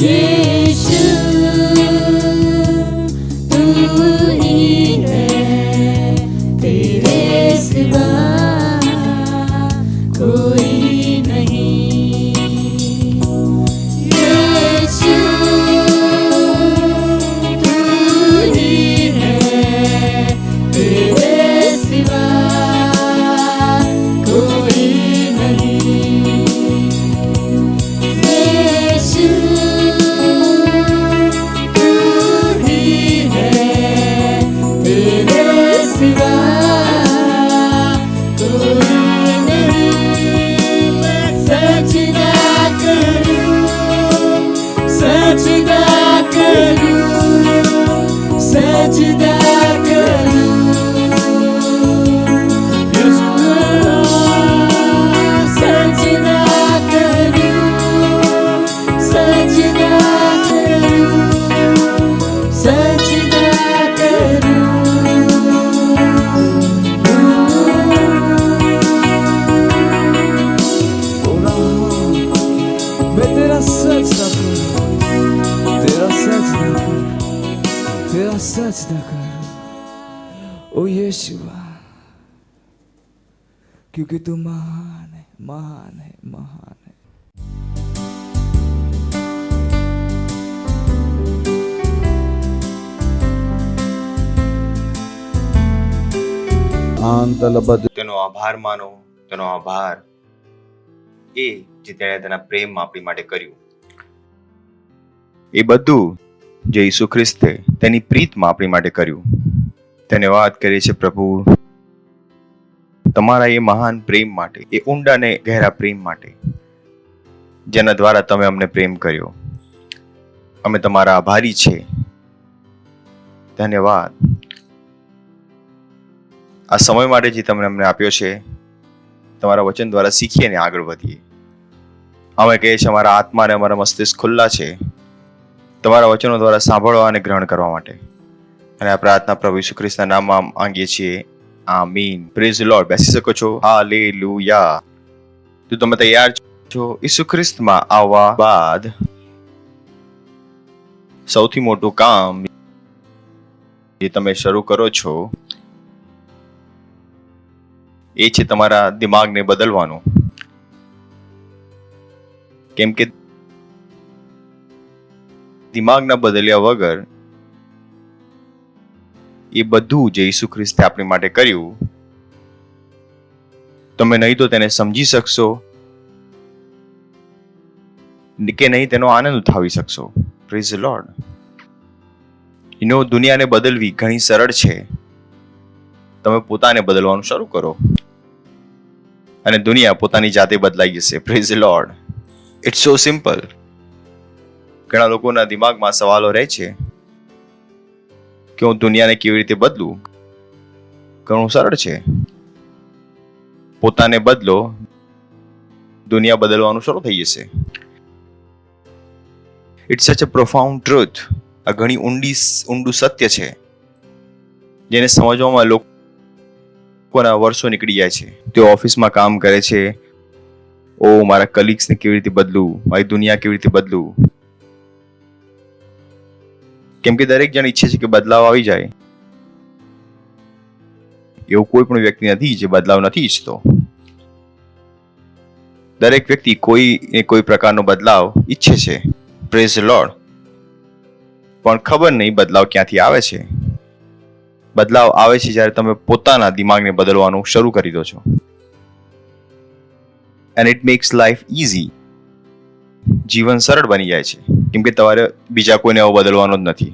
यीशु तू ही है तेरे सिवा कोई नहीं यीशु तू ही है तेरे सिवा कोई नहीं यीशु तू ही है तेरे सिवा कोई नहीं मैं सजदा करूं सजदा करूं सजदा करूं सजदा करूं सजदा करूं सजदा करूं मैं तेरा सजदा करूं तेरा सजदा करूं ओ यीशुआ क्योंकि तू महान है महान है महान है તેનો આભાર માનો તેનો આભાર એ જે તેણે તેના પ્રેમ આપણી માટે કર્યું એ બધું જે ઈસુ ખ્રિસ્તે તેની પ્રીતમાં આપણી માટે કર્યું ધન્યવાદ કરીએ છીએ પ્રભુ તમારા એ મહાન પ્રેમ માટે એ ઊંડા ને ગહેરા પ્રેમ માટે જેના દ્વારા તમે અમને પ્રેમ કર્યો અમે તમારા આભારી છે ધન્યવાદ આ સમય માટે જે તમે અમને આપ્યો છે તમારા વચન દ્વારા શીખીને આગળ વધીએ અમે કહીએ છીએ અમારા આત્મા અને અમારા મસ્તિષ્ક ખુલ્લા છે તમારા વચનો દ્વારા સાંભળવા અને ગ્રહણ કરવા માટે અને આ પ્રાર્થના પ્રભુ ઈસુ ખ્રિસ્તના નામમાં માંગીએ છીએ આમીન પ્રેઝ ધ લોર્ડ બેસી શકો છો હાલેલુયા તો તમે તૈયાર જો ઈસુ ખ્રિસ્તમાં આવવા બાદ સૌથી મોટું કામ જે તમે શરૂ કરો છો એ છે તમારા દિમાગને બદલવાનું. કેમ કે દિમાગના બદલ્યા વગર એ બધું જે ઈસુ ખ્રિસ્તે આપણી માટે કર્યું તમે નહીં તો તેને સમજી શકશો કે નહીં તેનો આનંદ ઉઠાવી શકશો. Praise the lord. દુનિયાને બદલવી ઘણી સરળ છે. તમે પોતાને બદલવાનું શરૂ કરો અને દુનિયા પોતાની જાતે બદલાઈ જશે. Praise the lord. It's so simple. ઘણા લોકોના દિમાગમાં સવાલો રહે છે કે હું દુનિયાને કેવી રીતે બદલું. ઘણું સરળ છે. પોતાને બદલો, દુનિયા બદલવાનું શરૂ થઈ જશે. ઇટ્સ સચ અ પ્રોફાઉન્ડ ટ્રુથ. આ ઘણી ઊંડું સત્ય છે જેને સમજવામાં લોકોના વર્ષો નીકળી જાય છે. તેઓ ઓફિસમાં કામ કરે છે, ઓ મારા કલીગ્સને કેવી રીતે બદલું, મારી દુનિયા કેવી રીતે બદલું. કેમ કે દરેક જણ ઈચ્છે છે કે બદલાવ આવી જાય. એવું કોઈ પણ વ્યક્તિ નથી જે બદલાવ નથી ઈચ્છતો. દરેક વ્યક્તિ કોઈ પ્રકારનો બદલાવ ઈચ્છે છે. Praise the lord. પણ ખબર નહીં બદલાવ ક્યાંથી આવે છે. બદલાવ આવે છે જ્યારે તમે પોતાના દિમાગને બદલવાનું શરૂ કરી દો છો. And it max life easy. જીવન સરળ બની જાય છે કેમ કે તમારે બીજા કોઈને આવો બદલવાનો જ નથી.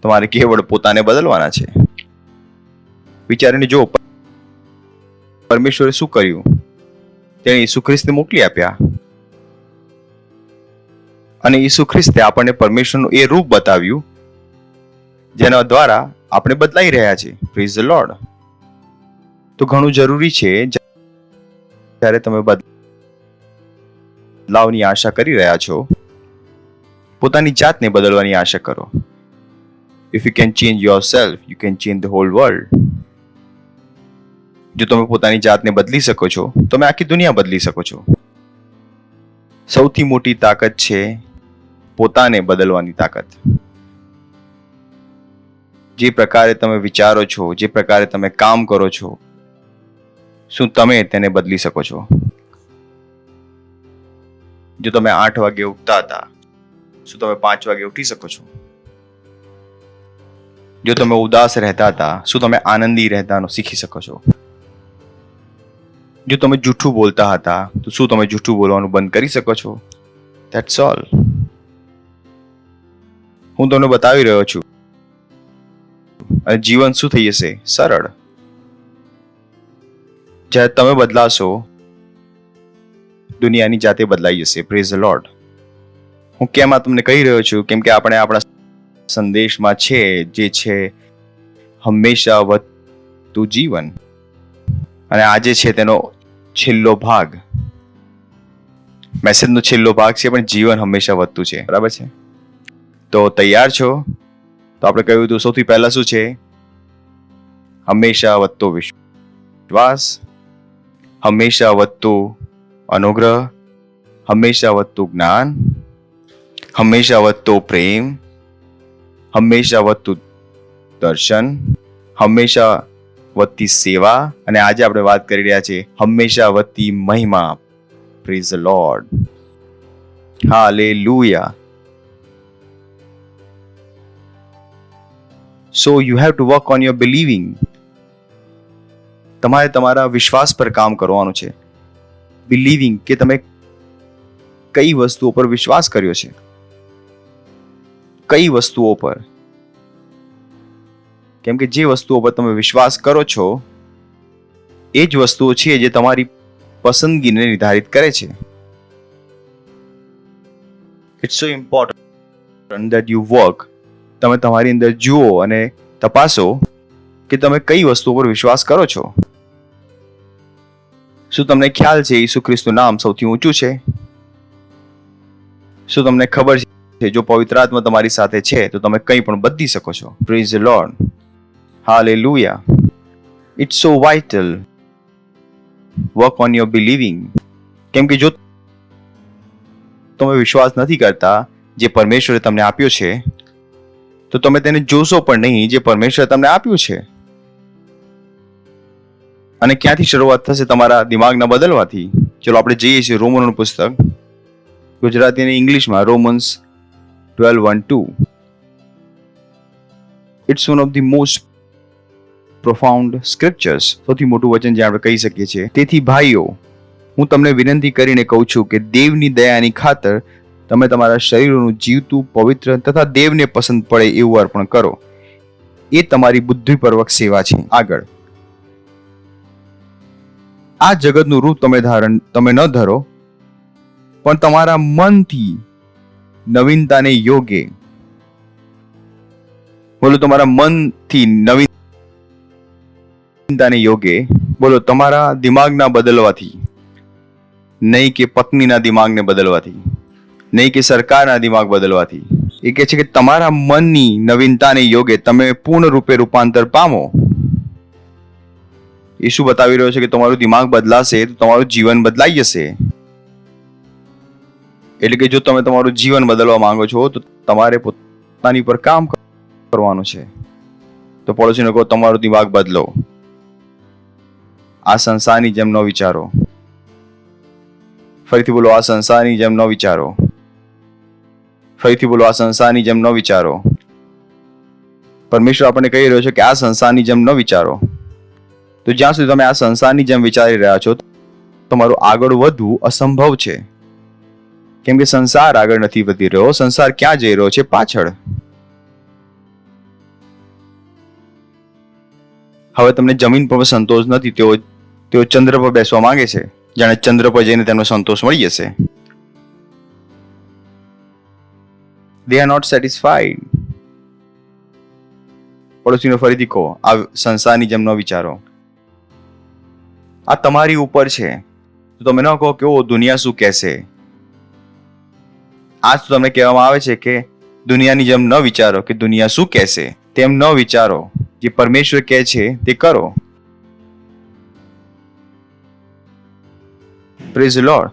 તમારે કેવળ પોતાને બદલવાના છે. વિચારીને જો પરમેશ્વરે શું કર્યું. તેણે ઈસુ ખ્રિસ્તને મોકલી આપ્યા અને ઈસુ ખ્રિસ્તે આપણને પરમેશ્વરનું એ રૂપ બતાવ્યું જેના દ્વારા આપણે બદલાઈ રહ્યા છે. Praise the Lord. તો ઘણું જરૂરી છે જ્યારે તમે બદલાવની આશા કરી રહ્યા છો, પોતાની જાતને બદલવાની આશા કરો. If you can change yourself, you can change the hall world. જો તમે પોતાની જાતને બદલી શકો છો, તમે આખી દુનિયા બદલી શકો છો. સૌથી મોટી તાકાત છે પોતાને બદલવાની તાકાત. જે પ્રકારે તમે વિચારો છો, જે પ્રકારે તમે કામ કરો છો, શું તમે તેને બદલી શકો છો? જો તમે 8 વાગે ઉઠતા હતા, શું તમે 5 વાગે ઉઠી શકો છો? જો તમે ઉદાસ રહેતા હતા, શું તમે આનંદી રહેવાનું શીખી શકો છો? જો તમે જૂઠું બોલતા હતા, તો શું તમે જૂઠું બોલવાનું બંધ કરી શકો છો? That's all. હું તમને બતાવી રહ્યો છું અને જીવન શું થઈ જશે? સરળ. જ્યારે તમે બદલાશો, દુનિયાની જાતે બદલાઈ જશે. Praise the lord. હું કેમ આ તમને કહી રહ્યો છું? કેમ કે આપણે આપણા સંદેશમાં છે જે છે હંમેશા વધતું જીવન, અને આજે છે તેનો છેલ્લો ભાગ. મેસેજનો છેલ્લો ભાગ છે, પણ જીવન હંમેશા વધતું છે. બરાબર છે? તો તૈયાર છો? તો આપણે કહ્યું હતું સૌથી પહેલા શું છે? હંમેશા વધતો વિશ્વાસ, હંમેશા વધતો અનુગ્રહ, હંમેશા વધતું જ્ઞાન, હંમેશા વધતો પ્રેમ, હંમેશા વધતું દર્શન, હંમેશા વધતી સેવા, અને આજે આપણે વાત કરી રહ્યા છીએ હંમેશા વધતી મહિમા. Praise the lord. Hallelujah. So you have to work on your believing. તમારે તમારા વિશ્વાસ પર કામ કરવાનું છે. બિલીવિંગ, કે તમે કઈ વસ્તુઓ પર વિશ્વાસ કર્યો છે, કઈ વસ્તુઓ પર. કેમ કે જે વસ્તુઓ પર તમે વિશ્વાસ કરો છો એ જ વસ્તુઓ છે જે તમારી પસંદગીને નિર્ધારિત કરે છે. It's so important that you work. તમે તમારી અંદર જુઓ અને તપાસો કે તમે કઈ વસ્તુઓ પર વિશ્વાસ કરો છો. શું તમને ખ્યાલ છે ઈસુ ખ્રિસ્તનું નામ સૌથી ઊંચું છે? શું તમને ખબર છે જો પવિત્ર આત્મા તમારી સાથે છે તો તમે કંઈ પણ બદલી શકો છો? Praise the lord. Hallelujah. It's so vital. Work on your believing. કેમ કે જો તમે વિશ્વાસ નથી કરતા જે પરમેશ્વરે તમને આપ્યો છે, તો તમે તેને જોશો પણ નહીં જે પરમેશ્વરે તમને આપ્યું છે. અને ક્યાંથી શરૂઆત થશે? તમારા દિમાગના બદલવાથી. ચલો આપણે જઈએ છીએ રોમનોનું પુસ્તક, ગુજરાતી અને ઇંગ્લિશમાં, Romans 12:1-2. It's one of the most profound scriptures. સૌથી મોટું વચન જે આપણે કહી શકીએ છીએ. તેથી ભાઈઓ, હું તમને વિનંતી કરીને કહું છું કે દેવની દયાની ખાતર તમે તમારા શરીરોનું જીવતું, પવિત્ર તથા દેવને પસંદ પડે એવું અર્પણ કરો. એ તમારી બુદ્ધિપૂર્વક સેવા છે. આગળ, આ જગતનું રૂપ તમે ન ધરો, પણ તમારા મનથી નવીનતાને યોગ્ય. બોલો, તમારા મનથી નવીનતાને યોગ્ય. બોલો, તમારા દિમાગના બદલવાથી, નહીં કે પત્નીના દિમાગને બદલવાથી, નહીં કે સરકારના દિમાગ બદલવાથી. એ કહે છે કે તમારા મનની નવીનતાને યોગ્ય તમે પૂર્ણ રૂપે રૂપાંતર પામો. એ શું બતાવી રહ્યો છે? કે તમારું દિમાગ બદલાશે તો તમારું જીવન બદલાઈ જશે. એટલે કે જો તમે તમારું જીવન બદલવા માંગો છો તો તમારે પોતાની પર કામ કરવાનું છે. તો પડોશીને કહો, તમારું દિમાગ બદલો. આ સંસારની જેમ ન વિચારો. ફરીથી બોલો, આ સંસારની જેમ ન વિચારો. ફરીથી બોલો, આ સંસારની જેમ ન વિચારો. પરમેશ્વર આપણને કહી રહ્યો છે કે આ સંસારની જેમ ન વિચારો. તો જ્યાં સુધી તમે આ સંસારની જેમ વિચારી રહ્યા છો, તમારું આગળ વધવું અસંભવ છે. કેમ કે સંસાર આગળ નથી વધી રહ્યો. સંસાર ક્યાં જઈ રહ્યો છે? પાછળ. હવે તમને જમીન પર સંતોષ નથી, તેઓ ચંદ્ર પર બેસવા માંગે છે, જાણે ચંદ્ર પર જઈને તેનો સંતોષ મળી જશે. They are not satisfied. પડોશીને ફરીથી કહો, આ સંસારની જેમ ન વિચારો. આ તમારી ઉપર છે. તો તમે ન કહો કે ઓ દુનિયા શું કહેશે. આજ તો તમને કહેવામાં આવે છે કે દુનિયાની જેમ ન વિચારો કે દુનિયા શું કહેશે. તેમ ન વિચારો. જે પરમેશ્વર કહે છે તે કરો. Praise the lord.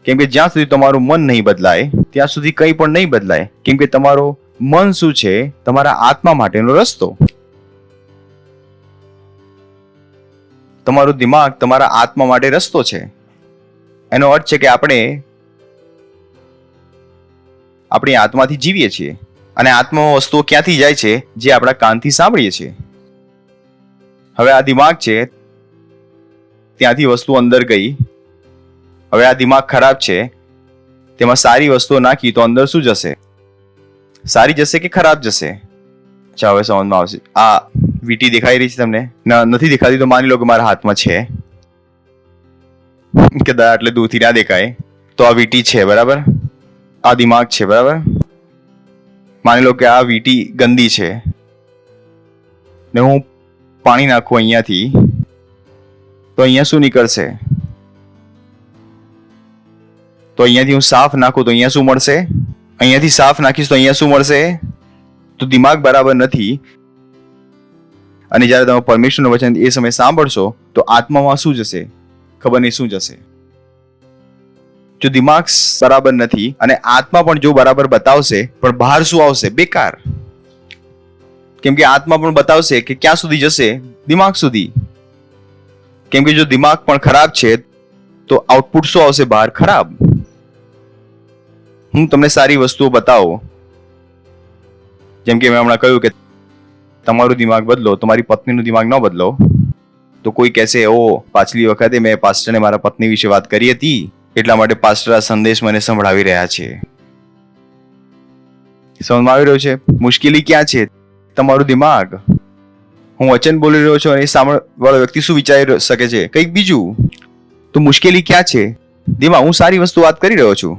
કેમ કે જ્યાં સુધી તમારું મન નહીં બદલાય ત્યાં સુધી કંઈ પણ નહીં બદલાય. કેમ કે તમારું મન શું છે? તમારા આત્મા માટેનો રસ્તો. તમારું દિમાગ તમારા આત્મા માટે રસ્તો છે. એનો અર્થ છે કે આપણે આપણી આત્માથી જીવીએ છીએ અને આત્મામાં વસ્તુઓ ક્યાંથી જાય છે? જે આપણા કાનથી સાંભળીએ છીએ. હવે આ દિમાગ છે, ત્યાંથી વસ્તુ અંદર ગઈ. હવે આ દિમાગ ખરાબ છે, તેમાં સારી વસ્તુઓ નાખી તો અંદર શું જશે? સારી જશે કે ખરાબ જશે? અચ્છા, હવે સમજમાં આવશે. આ વીટી દેખાઈ રહી છે તમને? નથી દેખાતી તો માની લો કે મારા હાથમાં છે, કદાચ એટલે દૂરથી ના દેખાય તો આ વીટી છે, બરાબર? આ દિમાગ છે, બરાબર? માની લો કે આ વીટી ગંદી છે ને હું પાણી નાખું અહીંયાથી, તો અહીંયા શું નીકળશે? તો અહીંયાથી હું સાફ નાખું તો અહીંયા શું મળશે? અહીંયાથી સાફ નાખીશ તો અહીંયા શું મળશે? તો દિમાગ બરાબર નથી. અને જ્યારે તમે પરમેશ્વરનું વચન એ સમય સાંભળશો તો આત્મામાં શું જશે? ખબર નહીં શું જશે. જો દિમાગ બરાબર નથી અને આત્મા પણ જો બરાબર બતાવશે પણ બહાર શું આવશે? બેકાર. કેમ કે આત્મા પણ બતાવશે કે ક્યાં સુધી જશે? દિમાગ સુધી. કેમ કે જો દિમાગ પણ ખરાબ છે તો આઉટપુટ શું આવશે? બહાર ખરાબ. હું તમને સારી વસ્તુઓ બતાવો. જેમ કે મેં હમણાં કહ્યું કે તમારું દિમાગ બદલો, તમારી પત્નીનું દિમાગ ન બદલો. તો કોઈ કહેશે, ઓ પાછલી વખતે મેં પાસ્ટરને મારા પત્ની વિશે વાત કરી હતી, એટલા માટે પાસ્ટર આ સંદેશ મને સંભળાવી રહ્યા છે. સમજમાં આવી રહ્યો છે? મુશ્કેલી ક્યાં છે? તમારું દિમાગ. હું વચન બોલી રહ્યો છું અને સામેવાળો વ્યક્તિ શું વિચારી શકે છે? કંઈક બીજું. તો મુશ્કેલી ક્યાં છે? દિમાગ. હું સારી વસ્તુ વાત કરી રહ્યો છું.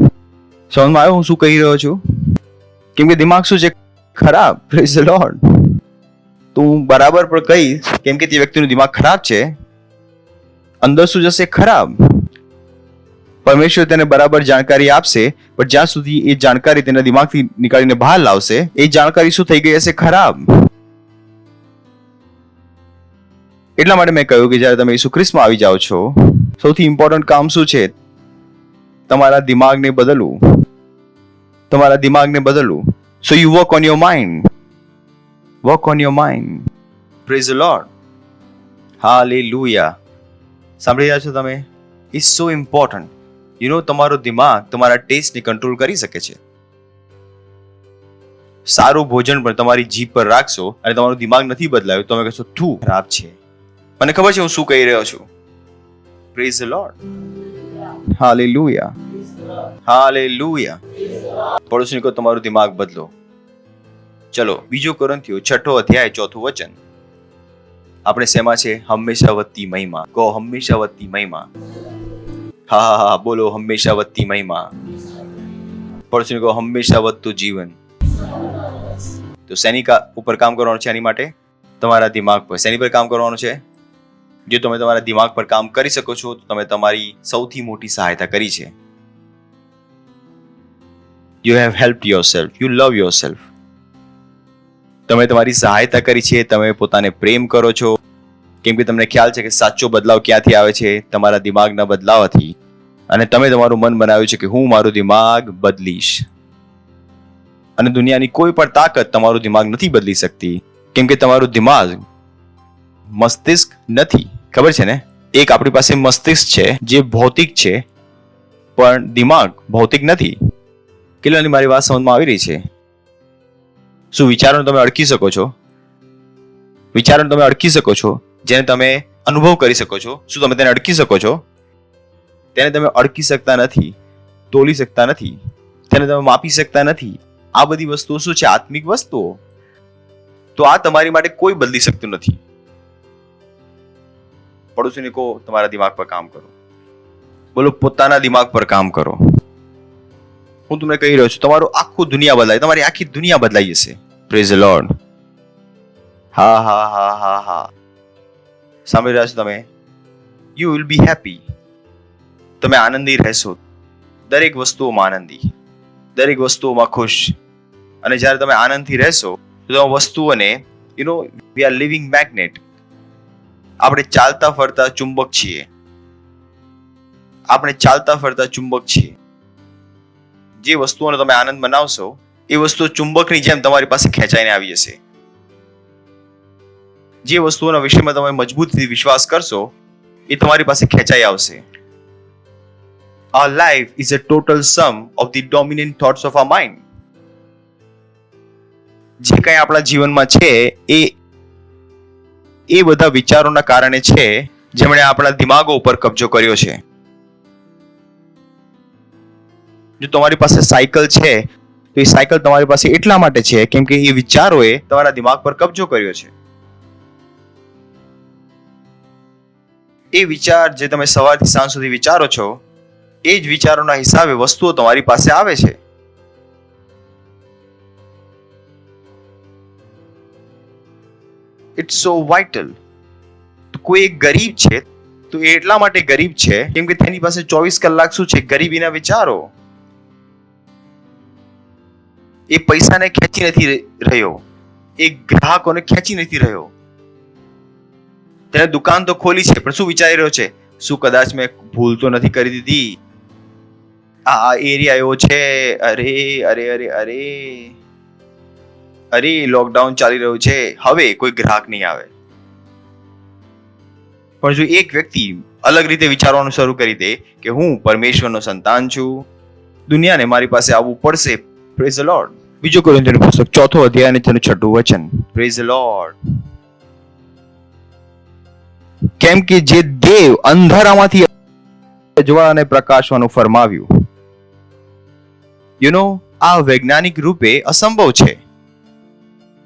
સમજમાં આવ્યો હું શું કહી રહ્યો છું? કેમ કે દિમાગ શું છે? ખરાબ. Praise the Lord. તો હું બરાબર પણ કહીશ કેમ કે તે વ્યક્તિનું દિમાગ ખરાબ છે. અંદર શું જશે? ખરાબ. પરમેશ્વર તેને બરાબર જાણકારી આપશે, પણ જ્યાં સુધી એ જાણકારી તેના દિમાગથી નીકાળીને બહાર લાવશે, એ જાણકારી શું થઈ ગઈ હશે? ખરાબ. એટલા માટે મેં કહ્યું કે જ્યારે તમે ઈસુ ખ્રિસ્તમાં આવી જાઓ છો, સૌથી ઇમ્પોર્ટન્ટ કામ શું છે? તમારા દિમાગને બદલવું. So you work on your mind. Work on your mind. Praise the Lord. Hallelujah. સાંભળી રહ્યા છો તમે? It's so important. તમારો દિમાગ તમારા ટેસ્ટને કંટ્રોલ કરી શકે છે. સારું ભોજન પણ તમારી જીભ પર રાખશો અને તમારો દિમાગ નથી બદલાયો, તમે કહેશો તું ખરાબ છે. મને ખબર છે હું શું કહી રહ્યો છું. Praise the Lord. Hallelujah. Hallelujah. પડોશીને કહો તમારું દિમાગ બદલો. ચલો, 2 કોરિન્થીઓ 6 અધ્યાય 4 વચન. આપણે શેમાં છે? હંમેશા વધતી મહિમા. કહો હંમેશા વધતી મહિમા. હા, બોલો હંમેશા વધતી મહિમા. પડોશીને કહો હંમેશા વધતું જીવન. તો શેની ઉપર કામ કરવાનું છે? એની માટે તમારા દિમાગ પર. શેની પર કામ કરવાનું છે? જો તમે તમારા દિમાગ પર કામ કરી શકો છો તો તમે તમારી સૌથી મોટી સહાયતા કરી છે. You have helped yourself. You love yourself. તમે તમારી સહાયતા કરી છે. તમે પોતાને પ્રેમ કરો છો, કેમ કે તમને ખ્યાલ છે કે સાચો બદલાવ ક્યાંથી આવે છે? તમારા દિમાગના બદલાવથી. અને તમે તમારું મન બનાવ્યું છે કે હું મારું દિમાગ બદલીશ. અને દુનિયાની કોઈ પણ તાકાત તમારું દિમાગ નથી બદલી શકતી, કેમ કે તમારું દિમાગ મસ્તિષ્ક નથી. ખબર છે ને? એક આપણી પાસે મસ્તિષ્ક છે જે ભૌતિક છે, પણ દિમાગ ભૌતિક નથી. કેટલાની મારી વાત સમજમાં આવી રહી છે? શું વિચારોને તમે અડકી શકો છો? વિચારોને તમે અડકી શકો છો? જેને તમે અનુભવ કરી શકો છો, શું તમે તેને અડકી શકો છો? તેને તમે અડકી શકતા નથી, તોલી શકતા નથી, તેને તમે માપી શકતા નથી. આ બધી વસ્તુઓ શું છે? આત્મિક વસ્તુઓ. તો આ તમારી માટે કોઈ બદલી શકતું નથી. પડોશીને કહો તમારા દિમાગ પર કામ કરો. બોલો પોતાના દિમાગ પર કામ કરો. હું તમને કહી રહ્યો છું, તમારું આખું દુનિયા બદલાય, તમારી આખી દુનિયા બદલાઈ જશે. Praise the lord. હા. સાંભળી રહ્યા છો તમે? You will be happy. તમે આનંદી રહેશો. દરેક વસ્તુઓમાં આનંદી, દરેક વસ્તુઓમાં ખુશ. અને જ્યારે તમે આનંદથી રહેશો તો વસ્તુઓને વી આર લિવિંગ મેગ્નેટ. આપણે ચાલતા ફરતા ચુંબક છીએ. જે વસ્તુઓનો તમે આનંદ મનાવશો એ વસ્તુઓ ચુંબકની જેમ તમારી પાસે ખેંચાઈને આવી જશે. જે વસ્તુઓના વિષયમાં તમે મજબૂતથી વિશ્વાસ કરશો એ તમારી પાસે ખેંચાઈ આવશે. Our life is a total sum of the dominant thoughts of our mind. જે કંઈ આપણા જીવનમાં છે એ બધા વિચારોના કારણે છે જેમણે આપણા દિમાગો ઉપર કબજો કર્યો છે. જો તમારી પાસે સાયકલ છે તો એ સાયકલ તમારી પાસે એટલા માટે છે કેમ કે એ વિચારોએ તમારા દિમાગ પર કબજો કર્યો છે. એ વિચાર જે તમે સવારથી સાંજ સુધી વિચારો છો એ જ વિચારોના હિસાબે વસ્તુઓ તમારી પાસે આવે છે. It's so vital. કોઈ એક ગરીબ છે તો એ એટલા માટે ગરીબ છે કેમ કે તેની પાસે 24 કલાક શું છે? ગરીબીના વિચારો. એ પૈસાને ખેંચી નથી રહ્યો, એ ગ્રાહકોને ખેંચી નથી રહ્યો. તેને દુકાન તો ખોલી છે પણ શું વિચારી રહ્યો છે? શું કદાચ મેં ભૂલ તો નથી કરી દીધી? આ એરિયા એવો છે, અરે લોકડાઉન ચાલી રહ્યું છે, હવે કોઈ ગ્રાહક નહીં આવે. પણ જો એક વ્યક્તિ અલગ રીતે વિચારવાનું શરૂ કરી દે કે હું પરમેશ્વરનો સંતાન છું, દુનિયાને મારી પાસે આવવું પડશે. Praise the lord. બીજો કોરિન્થીઓનું પુસ્તક 4 અધ્યાય અને તેનું 6 વચન. Praise the lord. કેમ કે જે દેવ અંધારામાંથી અજવાળાને પ્રકાશવાનું ફરમાવ્યું, આ વૈજ્ઞાનિક રૂપે અસંભવ છે.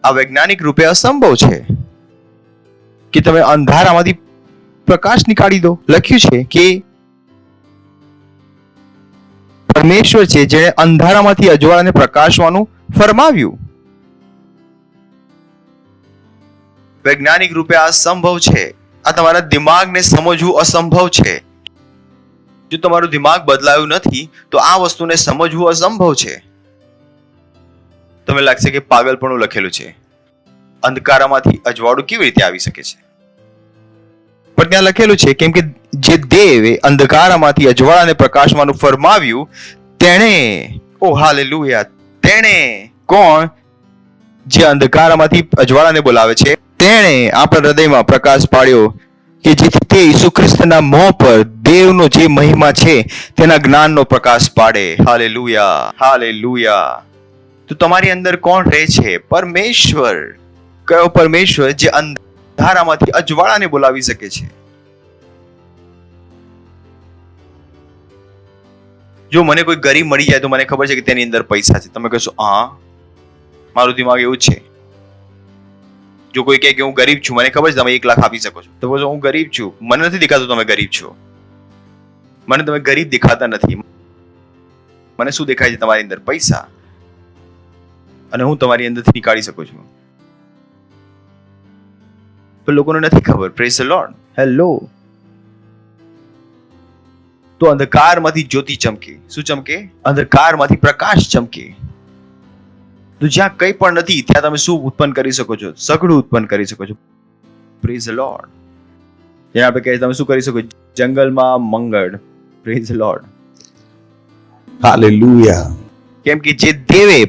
આ વૈજ્ઞાનિક રૂપે અસંભવ છે કે તમે અંધારામાંથી પ્રકાશ નીકાળી દો. લખ્યું છે કે પરમેશ્વર છે જેણે અંધારામાંથી અજવાળાને પ્રકાશવાનું ફરમાવ્યું. વૈજ્ઞાનિક રૂપે આ અસંભવ છે. આ તમારા દિમાગને સમજવું અસંભવ છે. જો તમારું દિમાગ બદલાયું નથી તો આ વસ્તુને સમજવું અસંભવ છે. તમને લાગશે કે પાગલપણું લખેલું છે. અંધકારામાંથી અજવાળું કેવી રીતે આવી શકે છે? પણ ત્યાં લખેલું છે કેમ કે જે દેવે અંધકારમાંથી અજવાળાને પ્રકાશમાં ફરમાવ્યું તેણે, ઓ હાલેલુયા, તેણે કોણ? જે અંધકારમાંથી અજવાળાને બોલાવે છે, તેણે આપણા હૃદયમાં પ્રકાશ પાડ્યો કે જેથી તે ઈસુ ખ્રિસ્તના મોં પર દેવનો જે મહિમા છે તેના જ્ઞાનનો પ્રકાશ પાડે. Hallelujah, hallelujah. તો તમારી અંદર કોણ રહે છે? પરમેશ્વર. કયો પરમેશ્વર? જે અંધારામાંથી અજવાળાને બોલાવી શકે છે. જો મને કોઈ ગરીબ મળી જાય તો મને ખબર છે કે તેની અંદર પૈસા છે. તમે કહેશો હા, મારું દિમાગ એવું છે. જો કોઈ કહે કે હું ગરીબ છું, મને ખબર છે તમે 1 લાખ આપી શકો છો, તો હું ગરીબ છું, મને નથી દેખાતું તમે ગરીબ છો, મને તમે ગરીબ દેખાતા નથી. મને શું દેખાય છે? તમારી અંદર પૈસા, અને હું તમારી અંદરથી નીકાળી શકું છું. પણ લોકોને નથી ખબર. Praise the lord. હેલો. તો અંધકારમાંથી જ્યોતિ ચમકે. શું ચમકે? અંધકારમાંથી પ્રકાશ ચમકે. તો જ્યાં કંઈ પણ નથી ત્યાં તમે શું ઉત્પન્ન કરી શકો છો? સઘળું ઉત્પન્ન કરી શકો છો. Praise the Lord. જેને આપણે કહીએ તમે શું કરી શકો? જંગલમાં મંગળ. Praise the lord. હાલેલુયા. કેમ કે જે દેવે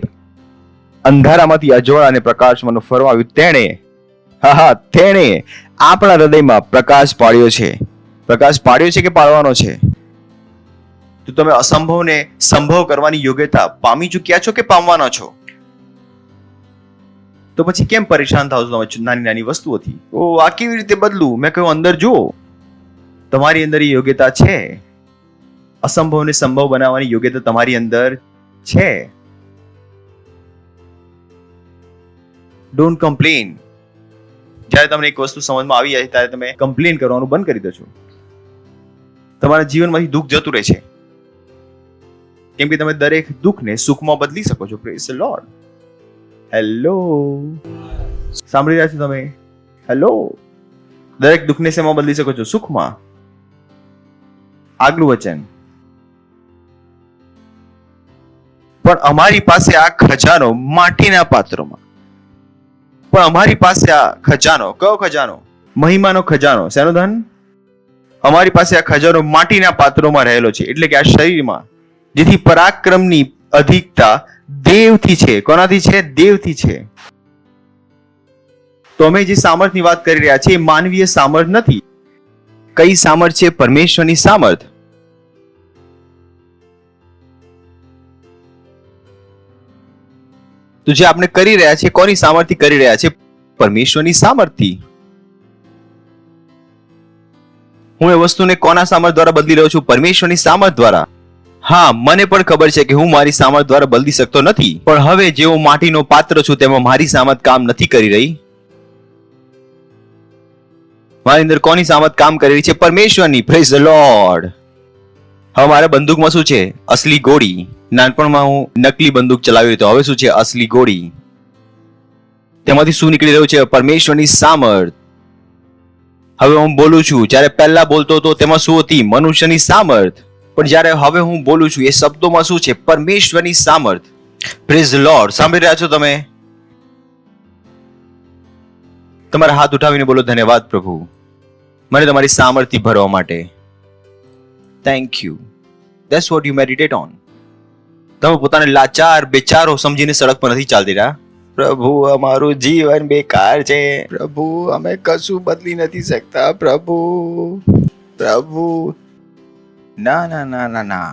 અંધારામાંથી અજવાળાને પ્રકાશમાં ફરવાવ્યું તેણે આપણા હૃદયમાં પ્રકાશ પાડ્યો છે. પ્રકાશ પાડ્યો છે કે પાડવાનો છે? તો તમે અસંભવને સંભવ કરવાની યોગ્યતા પામી ચૂક્યા છો કે પામવાના છો? તો પછી કેમ પરેશાન થાવ છો તમે નાની નાની વસ્તુઓથી? ઓ આ કેવી રીતે બદલું? મેં કહ્યું અંદર જુઓ, તમારી અંદર એ યોગ્યતા છે. અસંભવને સંભવ બનાવવાની યોગ્યતા તમારી અંદર છે. Don't complain. જ્યારે તમને એક વસ્તુ સમજમાં આવી જાય ત્યારે તમે કમ્પ્લેન કરવાનું બંધ કરી દો છો. તમારા જીવનમાંથી દુઃખ જતું રહે છે, કેમ કે તમે દરેક દુઃખને સુખમાં બદલી શકો છો. Praise the lord. હેલો, સાંભળી રહ્યા છો તમે? હેલો. દરેક દુઃખને શેમાં બદલી શકો છો? સુખમાં. આગલું વચન. પણ અમારી પાસે આ ખજાનો માટીના પાત્રોમાં. પણ અમારી પાસે આ ખજાનો, કયો ખજાનો? મહિમાનો ખજાનો. શેનો ધન? અમારી પાસે આ ખજાનો માટીના પાત્રોમાં રહેલો છે, એટલે કે આ શરીરમાં, જેથી પરાક્રમની અધિકતા દેવથી છે. કોનાથી છે? દેવથી છે. તો અમે જે સામર્થની વાત કરી રહ્યા છીએ એ માનવીય સામર્થ નથી. કઈ સામર્થ છે? પરમેશ્વરની સામર્થ. તો જે આપણે કરી રહ્યા છીએ કોની સામર્થથી કરી રહ્યા છીએ? પરમેશ્વરની સામર્થથી. હું એ વસ્તુને કોના સામર્થ દ્વારા બદલી રહ્યો છું? પરમેશ્વરની સામર્થ દ્વારા. હા, મને પણ ખબર છે કે હું મારી સામર્થ દ્વારા બદલી શકતો નથી, પણ હવે જે હું માટીનો પાત્ર છું તેમાં મારી સામર્થ કામ નથી કરી રહી. મારી અંદર કોની સામર્થ કામ કરી રહી છે? પરમેશ્વરની. Praise the Lord. હવે મારા બંદૂકમાં શું છે? અસલી ગોળી. નાનપણમાં હું નકલી બંદૂક ચલાવી રહ્યો, હવે શું છે? અસલી ગોળી. તેમાંથી શું નીકળી રહ્યું છે? પરમેશ્વરની સામર્થ. હવે હું બોલું છું, જ્યારે પહેલા બોલતો હતો તેમાં શું હતી? મનુષ્યની સામર્થ. પણ જ્યારે હવે હું બોલું છું એ શબ્દોમાં શું છે? પરમેશ્વરની સામર્થ. Praise the Lord. સાંભળી રહ્યા છો તમે? તમારા હાથ ઉઠાવીને બોલો, ધન્યવાદ પ્રભુ, મને તમારી સામર્થથી ભરવા માટે. Thank you. That's what you meditate on. તમે પોતાને લાચાર બેચારો સમજીને સડક પર નથી ચાલતી રહ્યા. પ્રભુ અમારું જીવન બેકાર છે, પ્રભુ અમે કશું બદલી નથી શકતા, પ્રભુ. પ્રભુ ના ના ના ના ના.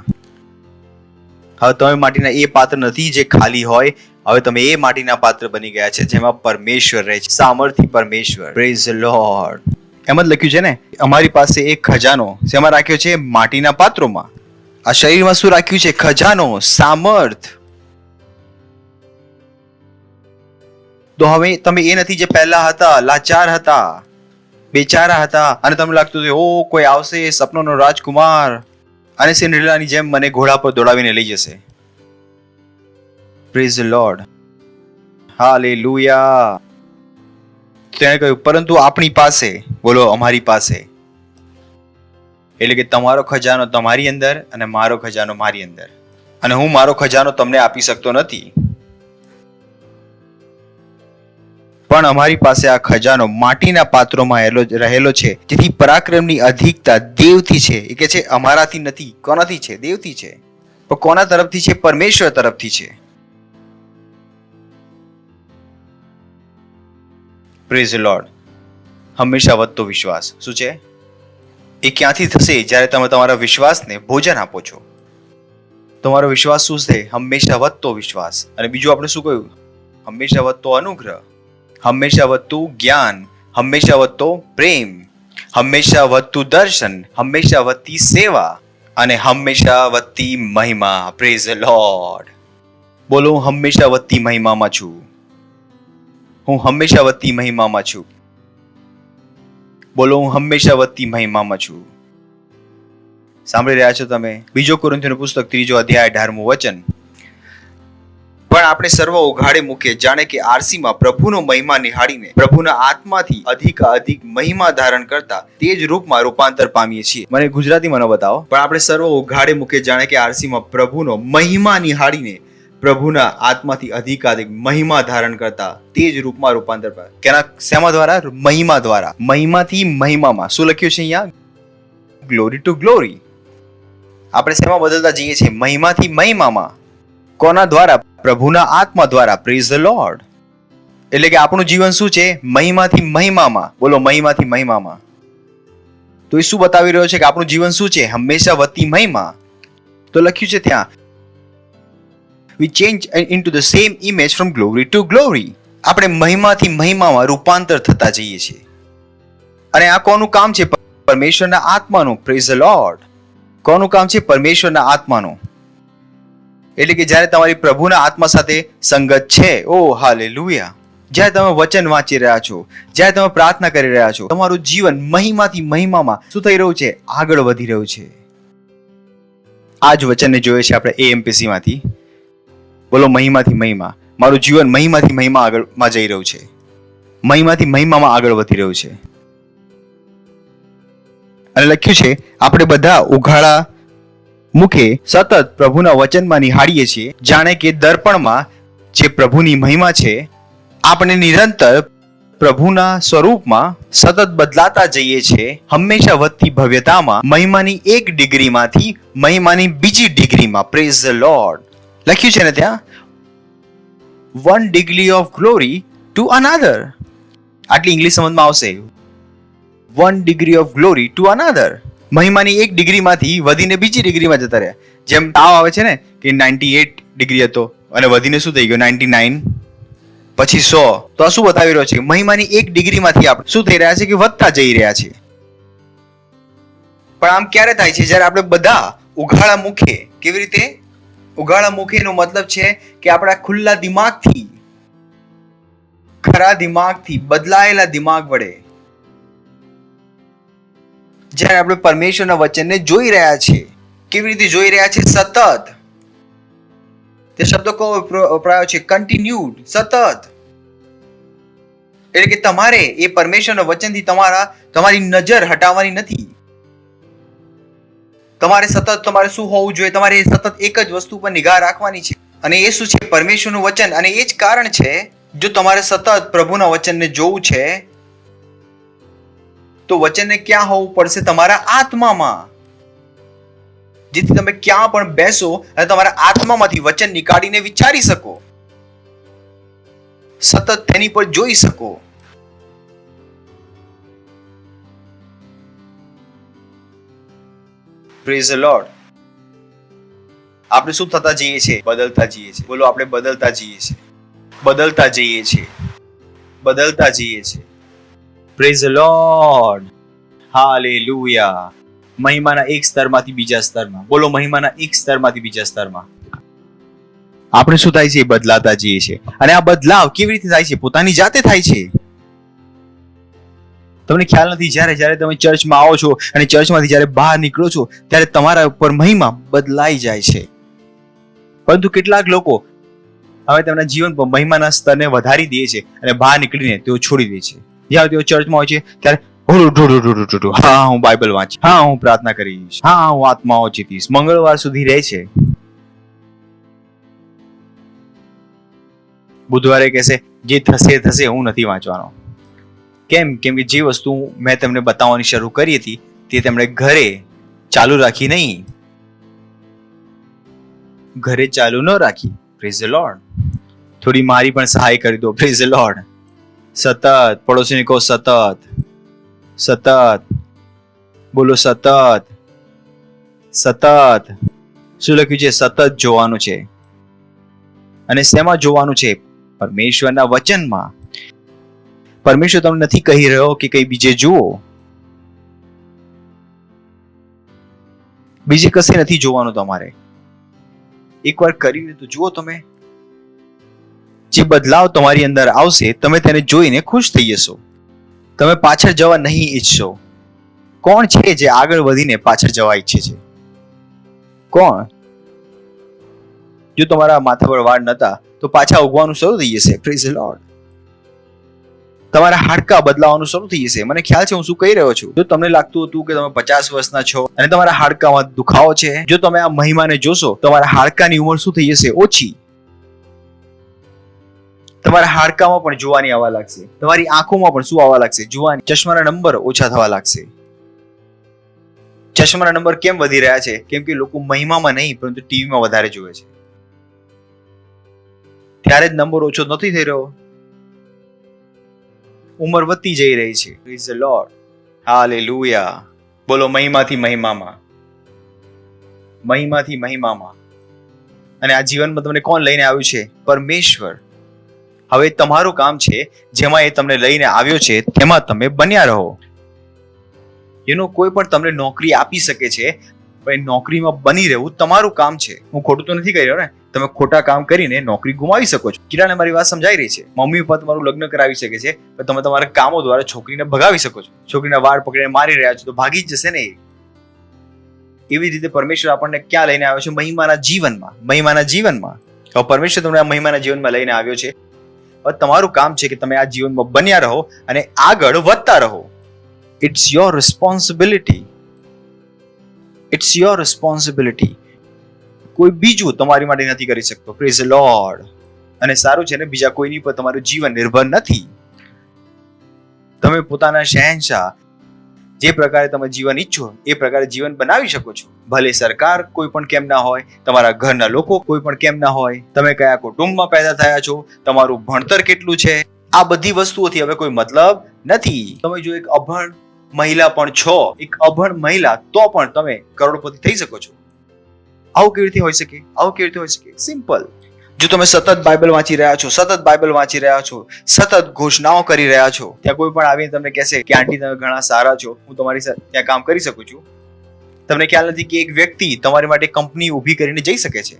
હવે તમે માટીના એ પાત્ર નથી જે ખાલી હોય. હવે તમે એ માટીના પાત્ર બની ગયા છે જેમાં પરમેશ્વર રહે છે. સામર્થ્ય પરમેશ્વર. Praise the Lord. એમ જ લખ્યું છે ને, અમારી પાસે એક ખજાનો શેમાં રાખ્યો છે? માટીના પાત્રોમાં. આ શરીરમાં શું રાખ્યું છે? ખજાનો, સામર્થ. તો હવે તમે એ નથી જે પહેલા હતા, લાચાર હતા, બેચારા હતા, અને તમને લાગતું હતું ઓ કોઈ આવશે, સપનોનો રાજકુમાર, અને સિન્ડ્રેલાની જેમ મને ઘોડા પર દોડાવીને લઈ જશે. Praise the lord. હાલેલુયા. તેણે કહ્યું પરંતુ આપણી પાસે, બોલો અમારી પાસે, એટલે કે તમારો ખજાનો તમારી અંદર અને મારો ખજાનો મારી અંદર, અને હું મારો ખજાનો તમને આપી શકતો નથી. પણ અમારી પાસે આ ખજાનો માટીના પાત્રોમાં રહેલો છે, જેથી પરાક્રમની અધિકતા દેવથી છે. એ કે છે અમારાથી નથી. કોનાથી છે? દેવથી છે. પણ કોના તરફથી છે? પરમેશ્વર તરફથી છે. Praise the lord. હંમેશા વધતો વિશ્વાસ શું છે? એ ક્યાંથી થશે? જ્યારે તમે તમારા વિશ્વાસને ભોજન આપો છો. તમારો વિશ્વાસ શું છે? હંમેશા વધતો વિશ્વાસ. અને બીજું આપણે શું કહ્યું? હંમેશા વધતો અનુગ્રહ, હંમેશા વધતું જ્ઞાન, હંમેશા વધતો પ્રેમ, હંમેશા વધતું દર્શન, હંમેશા વધતી સેવા અને હંમેશા વધતી મહિમા. Praise the lord. બોલો, હું હંમેશા વધતી મહિમામાં છું. હું હંમેશા વધતી મહિમામાં છું. બોલો, હું હંમેશા વધતી મહિમામાં છું. સાંભળી રહ્યા છો તમે? બીજો કોરિન્થીઓનું પુસ્તક 3 અધ્યાય 18મું વચન. પણ આપણે સર્વ ઉઘાડે મૂકે જાણે કે આરસીમાં પ્રભુનો મહિમા નિહાળીને પ્રભુના આત્માથી અધિક મહિમા ધારણ કરતા તે જ રૂપમાં રૂપાંતર પામીએ છીએ. મને ગુજરાતીમાં ન બતાવો. પણ આપણે સર્વ ઉઘાડે મૂકે જાણે કે આરસીમાં પ્રભુનો મહિમા નિહાળીને પ્રભુના આત્માથી અધિક મહિમા ધારણ કરતા તે જ રૂપમાં રૂપાંતર પામે. કેના શેમાં દ્વારા? મહિમા દ્વારા. મહિમાથી મહિમામાં. શું લખ્યું છે અહીંયા? Glory to glory. આપણે શેમાં બદલતા જઈએ છીએ? મહિમાથી મહિમામાં. કોના દ્વારા? પ્રભુના આત્મા દ્વારા. Praise the lord. એટલે કે આપણું જીવન શું છે? મહિમાથી મહિમામાં. બોલો, મહિમાથી મહિમામાં. તો એ શું બતાવી રહ્યો છે? કે આપણું જીવન શું છે? હંમેશા વધતી મહિમા. તો લખ્યું છે ત્યાં, we change into the same image from glory to glory. આપણે મહિમાથી મહિમામાં રૂપાંતર થતા જઈએ છીએ. અને આ કોનું કામ છે? પરમેશ્વરના આત્માનું. Praise the lord. કોનું કામ છે? પરમેશ્વરના આત્માનું. એટલે કે જ્યારે તમારી પ્રભુના આત્મા સાથે સંગત છે, ઓ હાલેલુયા, જ્યારે તમે વચન વાંચી રહ્યા છો, જ્યારે તમે પ્રાર્થના કરી રહ્યા છો, તમારું જીવન મહિમાથી મહિમામાં શું થઈ રહ્યું છે? આગળ વધી રહ્યું છે. આ જ વચનને જોઈએ છે આપણે એએમપીસી માંથી. બોલો, મહિમાથી મહિમા. મારું જીવન મહિમાથી મહિમા આગળમાં જઈ રહ્યું છે. મહિમાથી મહિમામાં આગળ વધી રહ્યું છે. અને લખ્યું છે આપણે બધા ઉઘાડા મુખે સતત પ્રભુના વચનમાં નિહાળીએ છીએ, જાણે કે દર્પણમાં જે પ્રભુની મહિમા છે, આપણે નિરંતર પ્રભુના સ્વરૂપમાં સતત બદલાતા જઈએ છીએ, હંમેશા વધતી ભવ્યતામાં, મહિમાની એક ડિગ્રીમાંથી મહિમાની બીજી ડિગ્રીમાં. Praise the lord. લખ્યું છે ને ત્યાં, 1 degree of glory to another. આટલી ઇંગ્લિશ સમજમાં આવશે. 1 degree of glory to another. મહિમાની એક ડિગ્રીમાંથી વધીને બીજી ડિગ્રીમાં જતા રહ્યા. જેમ તાવ આવે છે ને કે 98 ડિગ્રી હતો અને વધીને શું થઈ ગયો? 99, પછી 100. તો આ શું બતાવી રહ્યો છે? મહિમાની એક ડિગ્રીમાંથી આપણે શું થઈ રહ્યા છે? કે વધતા જઈ રહ્યા છે. પણ આમ ક્યારે થાય છે? જ્યારે આપણે બધા ઉઘાડા મુખે. કેવી રીતે ઉઘાડા મુખે? નો મતલબ છે કે આપણા ખુલ્લા દિમાગથી, ખરા દિમાગથી, બદલાયેલા દિમાગ વડે જ્યારે આપણે પરમેશ્વરના વચનને જોઈ રહ્યા છે. કેવી રીતે જોઈ રહ્યા છે? સતત. તે શબ્દ કો વપરાયો છે, કન્ટિન્યુડ, સતત. એટલે કે તમારે એ પરમેશ્વરના વચનથી તમારી નજર હટાવવાની નથી. તમારે સતત તમારે શું હોવું જોઈએ? તમારે સતત એક જ વસ્તુ પર નિગાહ રાખવાની છે. અને એ શું છે? પરમેશ્વરનું વચન. અને એ જ કારણ છે, જો તમારે સતત પ્રભુના વચનને જોવું છે તો વચનને ક્યાં હોવું પડશે? તમારા આત્મામાં. જેથી તમે ક્યાં પણ બેસો અને તમારા આત્મામાંથી વચન નીકાળીને વિચારી શકો, સતત તેની પર જોઈ શકો. Praise the lord. આપણે શું થતા જઈએ છીએ? બદલતા જઈએ છીએ. બોલો, આપણે બદલતા જઈએ છીએ. બદલતા જઈએ છીએ. બદલતા જઈએ છીએ. Praise the lord. હાલેલુયા. મહિમાના એક સ્તરમાંથી બીજા સ્તરમાં. બોલો, મહિમાના એક સ્તરમાંથી બીજા સ્તરમાં આપણે શું થાય છે? બદલાતા જઈએ છીએ. અને આ બદલાવ કેવી રીતે થાય છે? પોતાની જાતે થાય છે. તમને ખ્યાલ નથી, જ્યારે તમે ચર્ચમાં આવો છો અને ચર્ચમાંથી જ્યારે બહાર નીકળો છો ત્યારે તમારા ઉપર મહિમા બદલાઈ જાય છે. પરંતુ કેટલાક લોકો હવે તેમના જીવન પર મહિમાના સ્તરને વધારી દે છે અને બહાર નીકળીને તેઓ છોડી દે છે. જ્યારે તેઓ ચર્ચમાં હોય છે ત્યારે હા, હું બાઇબલ વાંચીશ, હા, હું પ્રાર્થના કરીશ, હા, હું આત્માઓ જીતીશ. મંગળવાર સુધી રહે છે. બુધવારે કહેશે જે થશે એ થશે, હું નથી વાંચવાનો. કેમ? કેમ કે જે વસ્તુ મેં તમને બતાવવાની શરૂ કરી હતી તે તેમણે ઘરે ચાલુ રાખી નહીં, ઘરે ચાલુ ન રાખી. Praise the lord. થોડી મારી પણ સહાય કરી દો. Praise the lord. સતત, પડોશીને કહો સતત, સતત બોલો, સતત, સતત. શું લખ્યું છે? સતત જોવાનું છે. અને શેમાં જોવાનું છે? પરમેશ્વરના વચનમાં. પરમેશ્વર તમને નથી કહી રહ્યો કે કઈ બીજે જુઓ, બીજે કશે નથી જોવાનું તમારે. એકવાર કરીને તો જુઓ. તમે જે બદલાવ તમારી અંદર આવશે તમે તેને જોઈને ખુશ થઈ જશો. તમે પાછળ જવા નહીં ઈચ્છશો. કોણ છે જે આગળ વધીને પાછળ જવા ઈચ્છે છે? કોણ? જો તમારા માથા પર વાળ નતા તો પાછા ઉગવાનું શરૂ થઈ જશે. Praise the lord. તમારા હાડકા બદલાવાનું શરૂ થઈ જશે. મને ખ્યાલ છે હું શું કહી રહ્યો છું. જો તમને લાગતું હતું કે તમે 50 વર્ષના છો અને તમારા હાડકામાં દુખાવો છે, જો તમે આ મહિમાને જોશો તમારા હાડકાની ઉંમર શું થઈ જશે? ઓછી. તમારા હાડકામાં પણ જોવાની આવવા લાગશે. તમારી આંખોમાં પણ શું આવવા લાગશે? જોવાની. ચશ્માના નંબર ઓછા થવા લાગશે. ચશ્માના નંબર કેમ વધી રહ્યા છે? કેમ કે લોકો મહિમામાં નહીં પરંતુ ટીવીમાં વધારે જોવે છે. ત્યારે જ નંબર ઓછો નથી થઈ રહ્યો, ઉંમર વધતી જઈ રહી છે. Praise the lord. હાલેલુયા. બોલો, મહિમાથી મહિમામાં, મહિમાથી મહિમામાં. અને આ જીવનમાં તમને કોણ લઈને આવ્યું છે? પરમેશ્વર. હવે તમારું કામ છે જેમાં એ તમને લઈને આવ્યો છે તેમાં તમે બન્યા રહો. એનો કોઈ પણ તમને નોકરી આપી શકે છે પણ નોકરીમાં બની રહેવું તમારું કામ છે. હું ખોટું તો નથી કહી રહ્યો ને? તમે ખોટા કામ કરીને નોકરી ગુમાવી શકો છો. કિરાને મારી વાત સમજાઈ રહી છે? મમ્મી પપ્પા તમારું લગ્ન કરાવી શકે છે પણ તમે તમારા કામો દ્વારા છોકરીને ભગાવી શકો છો. છોકરીના વાળ પકડીને મારી રહ્યા છો તો ભાગી જ જશે ને. એવી રીતે પરમેશ્વર આપણને ક્યાં લઈને આવ્યો છે? મહિમાના જીવનમાં. મહિમાના જીવનમાં. હવે પરમેશ્વર તમને આ મહિમાના જીવનમાં લઈને આવ્યો છે. હવે તમારું કામ છે કે તમે આ જીવનમાં બન્યા રહો અને આગળ વધતા રહો. It's your responsibility. It's your responsibility. કોઈ બીજું તમારી માટે નથી કરી શકતો. Praise the lord. અને સારું છે ને, બીજા કોઈની પર તમારું જીવન નિર્ભર નથી. તમે પોતાના શહેનશાહ જે પ્રકારે તમે જીવન ઈચ્છો એ પ્રકારે જીવન બનાવી શકો છો. ભલે સરકાર કોઈ પણ કેમ ના હોય, તમારા ઘરના લોકો કોઈ પણ કેમ ના હોય, તમે કયા કુટુંબમાં પેદા થયા છો, તમારું ભણતર કેટલું છે, આ બધી વસ્તુઓથી હવે કોઈ મતલબ નથી. તમે જો એક અભણ મહિલા પણ છો, એક અભણ મહિલા, તો પણ તમે કરોડપતિ થઈ શકો છો. આવું કેવી રીતે હોઈ શકે? આવું કેવી રીતે હોઈ શકે? સિમ્પલ. જો તમે સતત બાઇબલ વાંચી રહ્યા છો, સતત બાઇબલ વાંચી રહ્યા છો, સતત ઘોષણાઓ કરી રહ્યા છો, ત્યાં કોઈ પણ આવીને તમને કહેશે કે આંટી તમે ઘણા સારા છો, હું તમારી સાથે ત્યાં કામ કરી શકું છું. તમને ખ્યાલ નથી કે એક વ્યક્તિ તમારી માટે કંપની ઊભી કરીને જઈ શકે છે.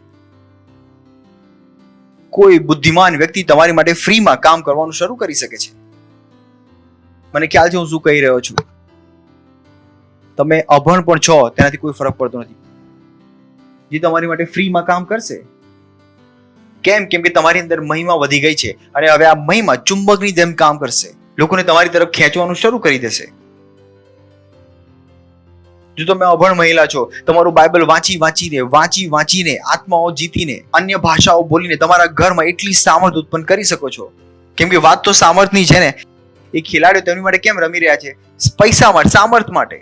કોઈ બુદ્ધિમાન વ્યક્તિ તમારી માટે ફ્રીમાં કામ કરવાનું શરૂ કરી શકે છે. મને ખ્યાલ છે હું શું કહી રહ્યો છું. તમે અભણ પણ છો તેનાથી કોઈ ફરક પડતો નથી. જે તમારી માટે ફ્રીમાં કામ કરશે. કેમ? કેમ કે તમારી અંદર મહિમા વધી ગઈ છે અને હવે આ મહિમા ચુંબકની જેમ કામ કરશે. લોકોને તમારી તરફ ખેંચવાનું શરૂ કરી દેશે. જો તમે અભણ મહિલા છો, તમારું બાઇબલ વાંચીને આત્માઓ જીતીને, અન્ય ભાષાઓ બોલીને તમારા ઘરમાં એટલી સામર્થ ઉત્પન્ન કરી શકો છો. કેમ કે વાત તો સામર્થની છે ને. એ ખેલાડીઓ તેમની માટે કેમ રમી રહ્યા છે? પૈસા માટે, સામર્થ માટે.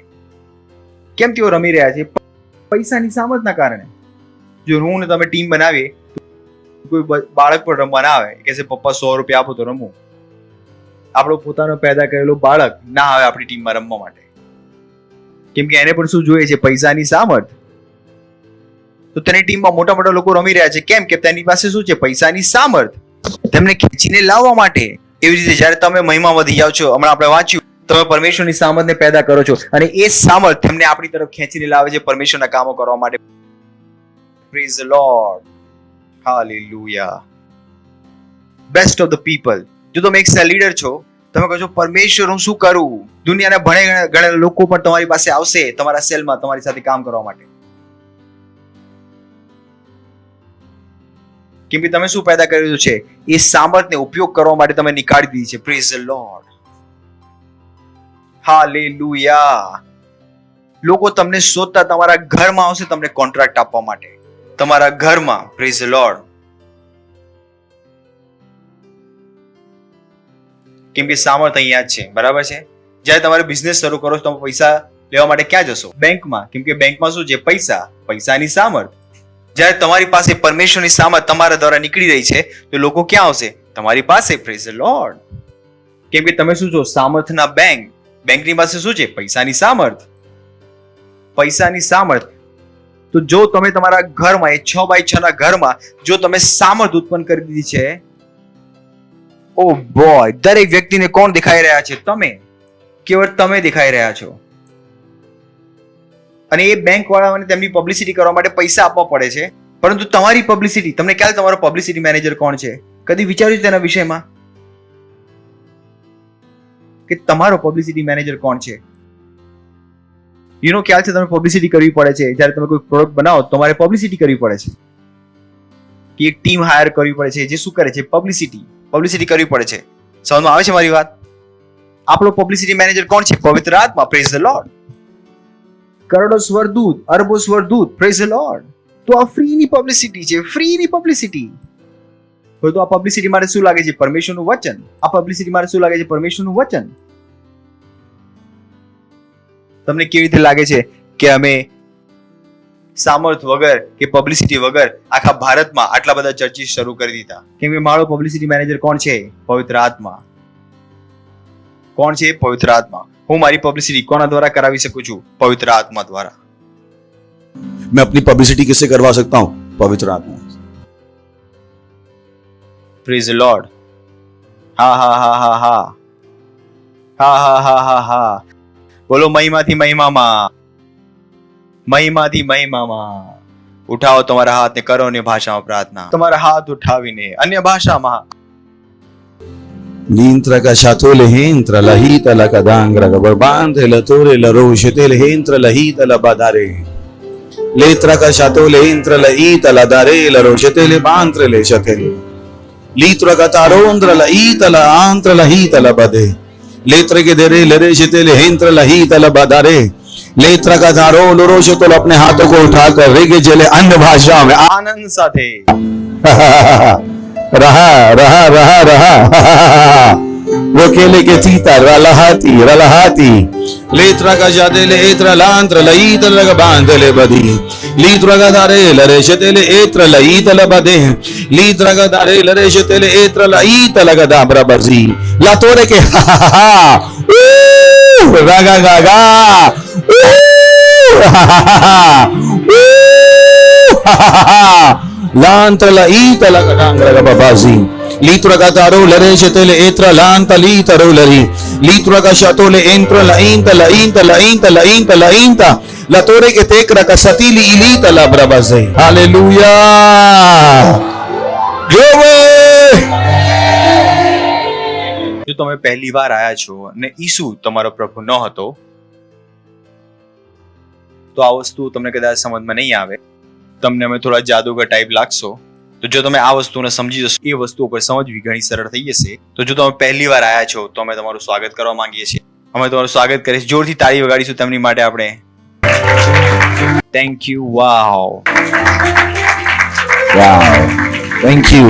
કેમ તેઓ રમી રહ્યા છે? પૈસાની સામર્થના કારણે. જો હું ને તમે ટીમ બનાવીએ, કોઈ બાળક પણ રમવા ના આવે, કે પપ્પા 100 રૂપિયા આપો તો રમવું. આપણો પોતાનો પેદા કરેલો બાળક ના આવે આપણી ટીમમાં રમવા માટે. કેમ કે એને પણ શું જોઈએ છે? પૈસાની સામર્થ. તો તેની ટીમમાં મોટા મોટા લોકો રમી રહ્યા છે. કેમ? કે તેની પાસે શું છે? પૈસાની સામર્થ. તેમને ખેંચીને લાવવા માટે. એવી રીતે જ્યારે તમે મહિમા વધી જાવ છો, હમણાં આપણે વાંચ્યું, તમે પરમેશ્વરની સામર્થને પેદા કરો છો અને એ સામર્થ તેમને આપણી તરફ ખેંચીને લાવે છે પરમેશ્વરના કામો કરવા માટે. Praise the lord. Hallelujah. Best of the people. જો તમે એક સેલ લીડર છો, તમે કહો છો પરમેશ્વર હું શું કરું? દુનિયાના ભણે ગણેલા લોકો પણ તમારી પાસે આવશે તમારા સેલમાં તમારી સાથે કામ કરવા માટે. કેમ કે તમે શું પેદા કર્યું છે? એ સામર્થને ઉપયોગ કરવા માટે તમે નીકાળી દીધી છે. Praise the lord. હાલેલુયા. લોકો તમને શોધતા તમારા ઘરમાં આવશે તમને કોન્ટ્રાક્ટ આપવા માટે. તમારા ઘરમાં. Praise the lord. કેમ કે સામર્થ અહીંયા જ છે, બરાબર છે. જ્યારે તમારે બિઝનેસ શરૂ કરો છો, તમે પૈસા લેવા માટે ક્યાં જશો? બેંકમાં. કેમ કે બેંકમાં શું છે? પૈસા, પૈસાની સામર્થ. જ્યારે તમારી પાસે પરમેશ્વરની સામર્થ તમારા દ્વારા નીકળી રહી છે, તો લોકો ક્યાં આવશે? તમારી પાસે. Praise the lord. કેમ કે તમે શું છો? સામર્થના બેંક. બેંકની પાસે શું છે? પૈસાની સામર્થ. પૈસાની સામર્થ. તો જો તમે તમારા ઘરમાં, એ 6x6 ના ઘરમાં જો તમે સામર્થ ઉત્પન્ન કરી દીધી છે, ઓ બોય, દરેક વ્યક્તિને કોણ દેખાઈ રહ્યા છે? તમે. કેવળ તમે દેખાઈ રહ્યા છો. અને એ બેંક વાળાઓને તેમની પબ્લિસિટી કરવા માટે પૈસા આપવા પડે છે. પરંતુ તમારી પબ્લિસિટી, તમને ખ્યાલ તમારો પબ્લિસિટી મેનેજર કોણ છે? કદી વિચાર્યું તેના વિષયમાં કે તમારો પબ્લિસિટી મેનેજર કોણ છે? ખ્યાલ છે તમે પબ્લિસિટી કરવી પડે છે. જ્યારે તમે કોઈ પ્રોડક્ટ બનાવો તમારે પબ્લિસિટી કરવી પડે છે, કે એક ટીમ હાયર કરવી પડે છે જે શું કરે છે? પબ્લિસિટી કરવી પડે છે. સમજમાં આવે છે મારી વાત? આપણો પબ્લિસિટી મેનેજર કોણ છે? પવિત્ર આત્મા. Praise the Lord. કરોડો સ્વરદૂત, અરબો સ્વરદૂત. Praise the Lord. તો આ ફ્રીની પબ્લિસિટી છે, ફ્રીની પબ્લિસિટી. તો આ પબ્લિસિટી માટે શું લાગે છે? પરમેશ્વરનું વચન. આ પબ્લિસિટી માટે શું લાગે છે? પરમેશ્વરનું વચન. તમને કેવી રીતે લાગે છે કે અમે સામર્થ વગર કે પબ્લિસિટી વગર આખા ભારતમાં આટલા બધા ચર્ચિસ શરૂ કરી દીધા? કેમ કે મારો પબ્લિસિટી મેનેજર કોણ છે? પવિત્ર આત્મા. કોણ છે? પવિત્ર આત્મા. હું મારી પબ્લિસિટી કોના દ્વારા કરાવી શકું છું? પવિત્ર આત્મા દ્વારા. मैं अपनी पब्लिसिटी किससे करवा सकता हूं? पवित्र आत्मा. Praise the lord. હા હા હા હા હા હા હા હા હા હા. બોલો મહિમાથી મહિમામાં, મહિમાથી મહિમામાં. ઉઠાવો તમારા હાથને, કરો અન્ય ભાષામાં પ્રાર્થના. તમારા હાથ ઉઠાવીને અન્ય ભાષામાં. L'intra casciato le entra la hita la cadangra la barbante la tore la roscete le entra la hita la badare. Letra casciato le entra la hita la dare la roscete le bantre le chatele. Litra catarondra la hita la antra la hita la bade. लेत्र के दे ले रेशते ले हेंत्र लही तल बदारे लेत्र का धारो लोरोशो तो अपने हाथों को उठाकर रेगे जले अन्य भाषा में આનંદ સાથે रहा रहा रहा रहा वो केले के चीता रलहाती लेत्र का जादे ले एत्र लांत्र लई तल बांध ले बदी लीत्र का धारे लरेशते ले एत्र लई तल बदे लीत्र का धारे लरेशते ले एत्र लई तल दाबरा बजी ला तोरे के रागा गागा लांत्र लई तल डांगरा बाबाजी लीत्र का तारो लरे शतले एत्र लांत लीतरो लरी लीत्र का शतोले एंत्र लाइंत लाइंत लाइंत लाइंत लाइंत लतोरे के तेकरा का सतीली इलीत ला ब्रबजे हालेलुया જો તમે પહેલી વાર આયા છો અને ઈસુ તમારો પ્રભુ ન હતો, તો આ વસ્તુ તમને કદાચ સમજમાં નહીં આવે. તમને અમે થોડા જાદુગર ટાઈપ લાગશો. તો જો તમે આ વસ્તુને સમજી જશો, એ વસ્તુ પર સમજવી ઘણી સરળ થઈ જશે. તો જો તમે પહેલી વાર આયા છો તો અમે તમારું સ્વાગત કરવા માંગીએ છીએ. અમે તમારું સ્વાગત કરીશું. જોરથી તાળી વગાડીશું તેમની માટે આપણે. Thank you. Wow wow thank you.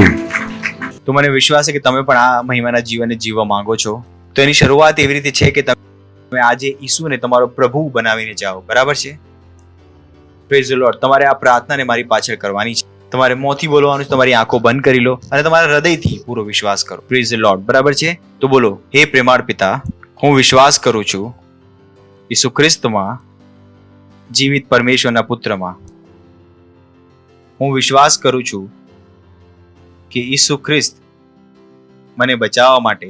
તો મને વિશ્વાસ છે કે તમે પણ આ મહિમાના જીવનને જીવવા માંગો છો. તો એની શરૂઆત એવી રીતે છે કે તમે આજે ઈસુને તમારો પ્રભુ બનાવીને જાઓ. બરાબર છે? Praise the lord. તમારે આ પ્રાર્થનાને મારી પાછળ કરવાની છે. તમારે મોંથી બોલવાનું છે. તમારી આંખો બંધ કરી લો અને તમારા હૃદયથી પૂરો વિશ્વાસ કરો. Praise the lord. બરાબર છે? તો બોલો, હે પ્રેમાળ પિતા, હું વિશ્વાસ કરું છું ઈસુ ખ્રિસ્તમાં, જીવિત પરમેશ્વરના પુત્રમાં. હું વિશ્વાસ કરું છું કે ઈસુ ખ્રિસ્ત મને બચાવવા માટે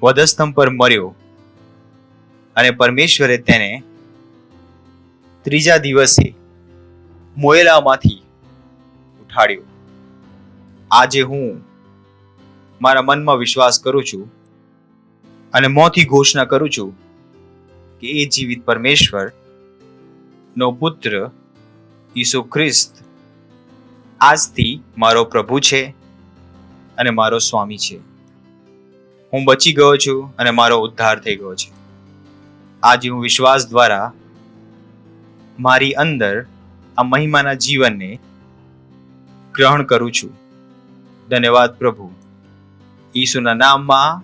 વધસ્તંભ પર મર્યો અને પરમેશ્વરે તેને ત્રીજા દિવસે મોયેલામાંથી ઉઠાડ્યો. આજે હું મારા મનમાં વિશ્વાસ કરું છું અને મોંથી ઘોષણા કરું છું કે એ જીવિત પરમેશ્વર નો પુત્ર ઈસુ ખ્રિસ્ત આજથી મારો પ્રભુ છે અને મારો સ્વામી છે. હું બચી ગયો છું અને મારો ઉદ્ધાર થઈ ગયો છે. આજે હું વિશ્વાસ દ્વારા મારી અંદર આ મહિમાના જીવનને ગ્રહણ કરું છું. ધન્યવાદ પ્રભુ. ઈસુના નામમાં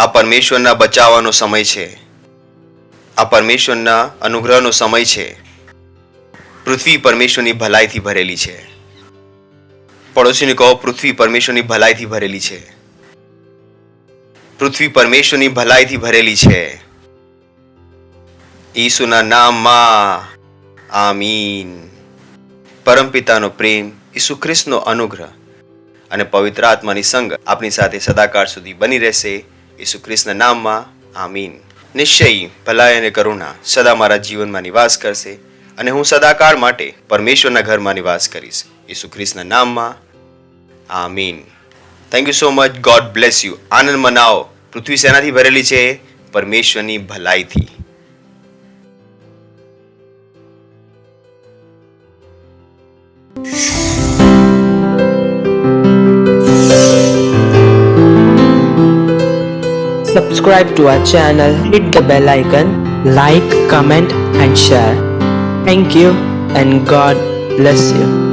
આ પરમેશ્વરના બચાવવાનો સમય છે. આ પરમેશ્વરના અનુગ્રહનો સમય છે. પૃથ્વી પરમેશ્વરની ભલાઈથી ભરેલી છે. પડોશીને કહો, પૃથ્વી પરમેશ્વરની ભલાઈથી ભરેલી છે. પૃથ્વી પરમેશ્વરની ભલાઈથી ભરેલી છે. ઈસુના નામમાં આમીન. પરમપિતાનો પ્રેમ, ઈસુ ખ્રિસ્તનો અનુગ્રહ અને પવિત્ર આત્માની સંગ આપની સાથે સદાકાળ સુધી બની રહેશે. ઈસુ ખ્રિસ્તના નામમાં આમીન. નિશ્ચય ભલાઈ અને કરુણા સદા મારા જીવનમાં નિવાસ કરશે અને હું સદાકાળ માટે પરમેશ્વરના ઘરમાં નિવાસ કરીશ. ઈસુ ખ્રિસ્તના નામમાં આમીન. Thank you so much. God bless you. આનંદ મનાવો. પૃથ્વી શેનાથી ભરેલી છે? પરમેશ્વરની ભલાઈથી. Subscribe to our channel, hit the bell icon, like, comment and share. Thank you and God bless you.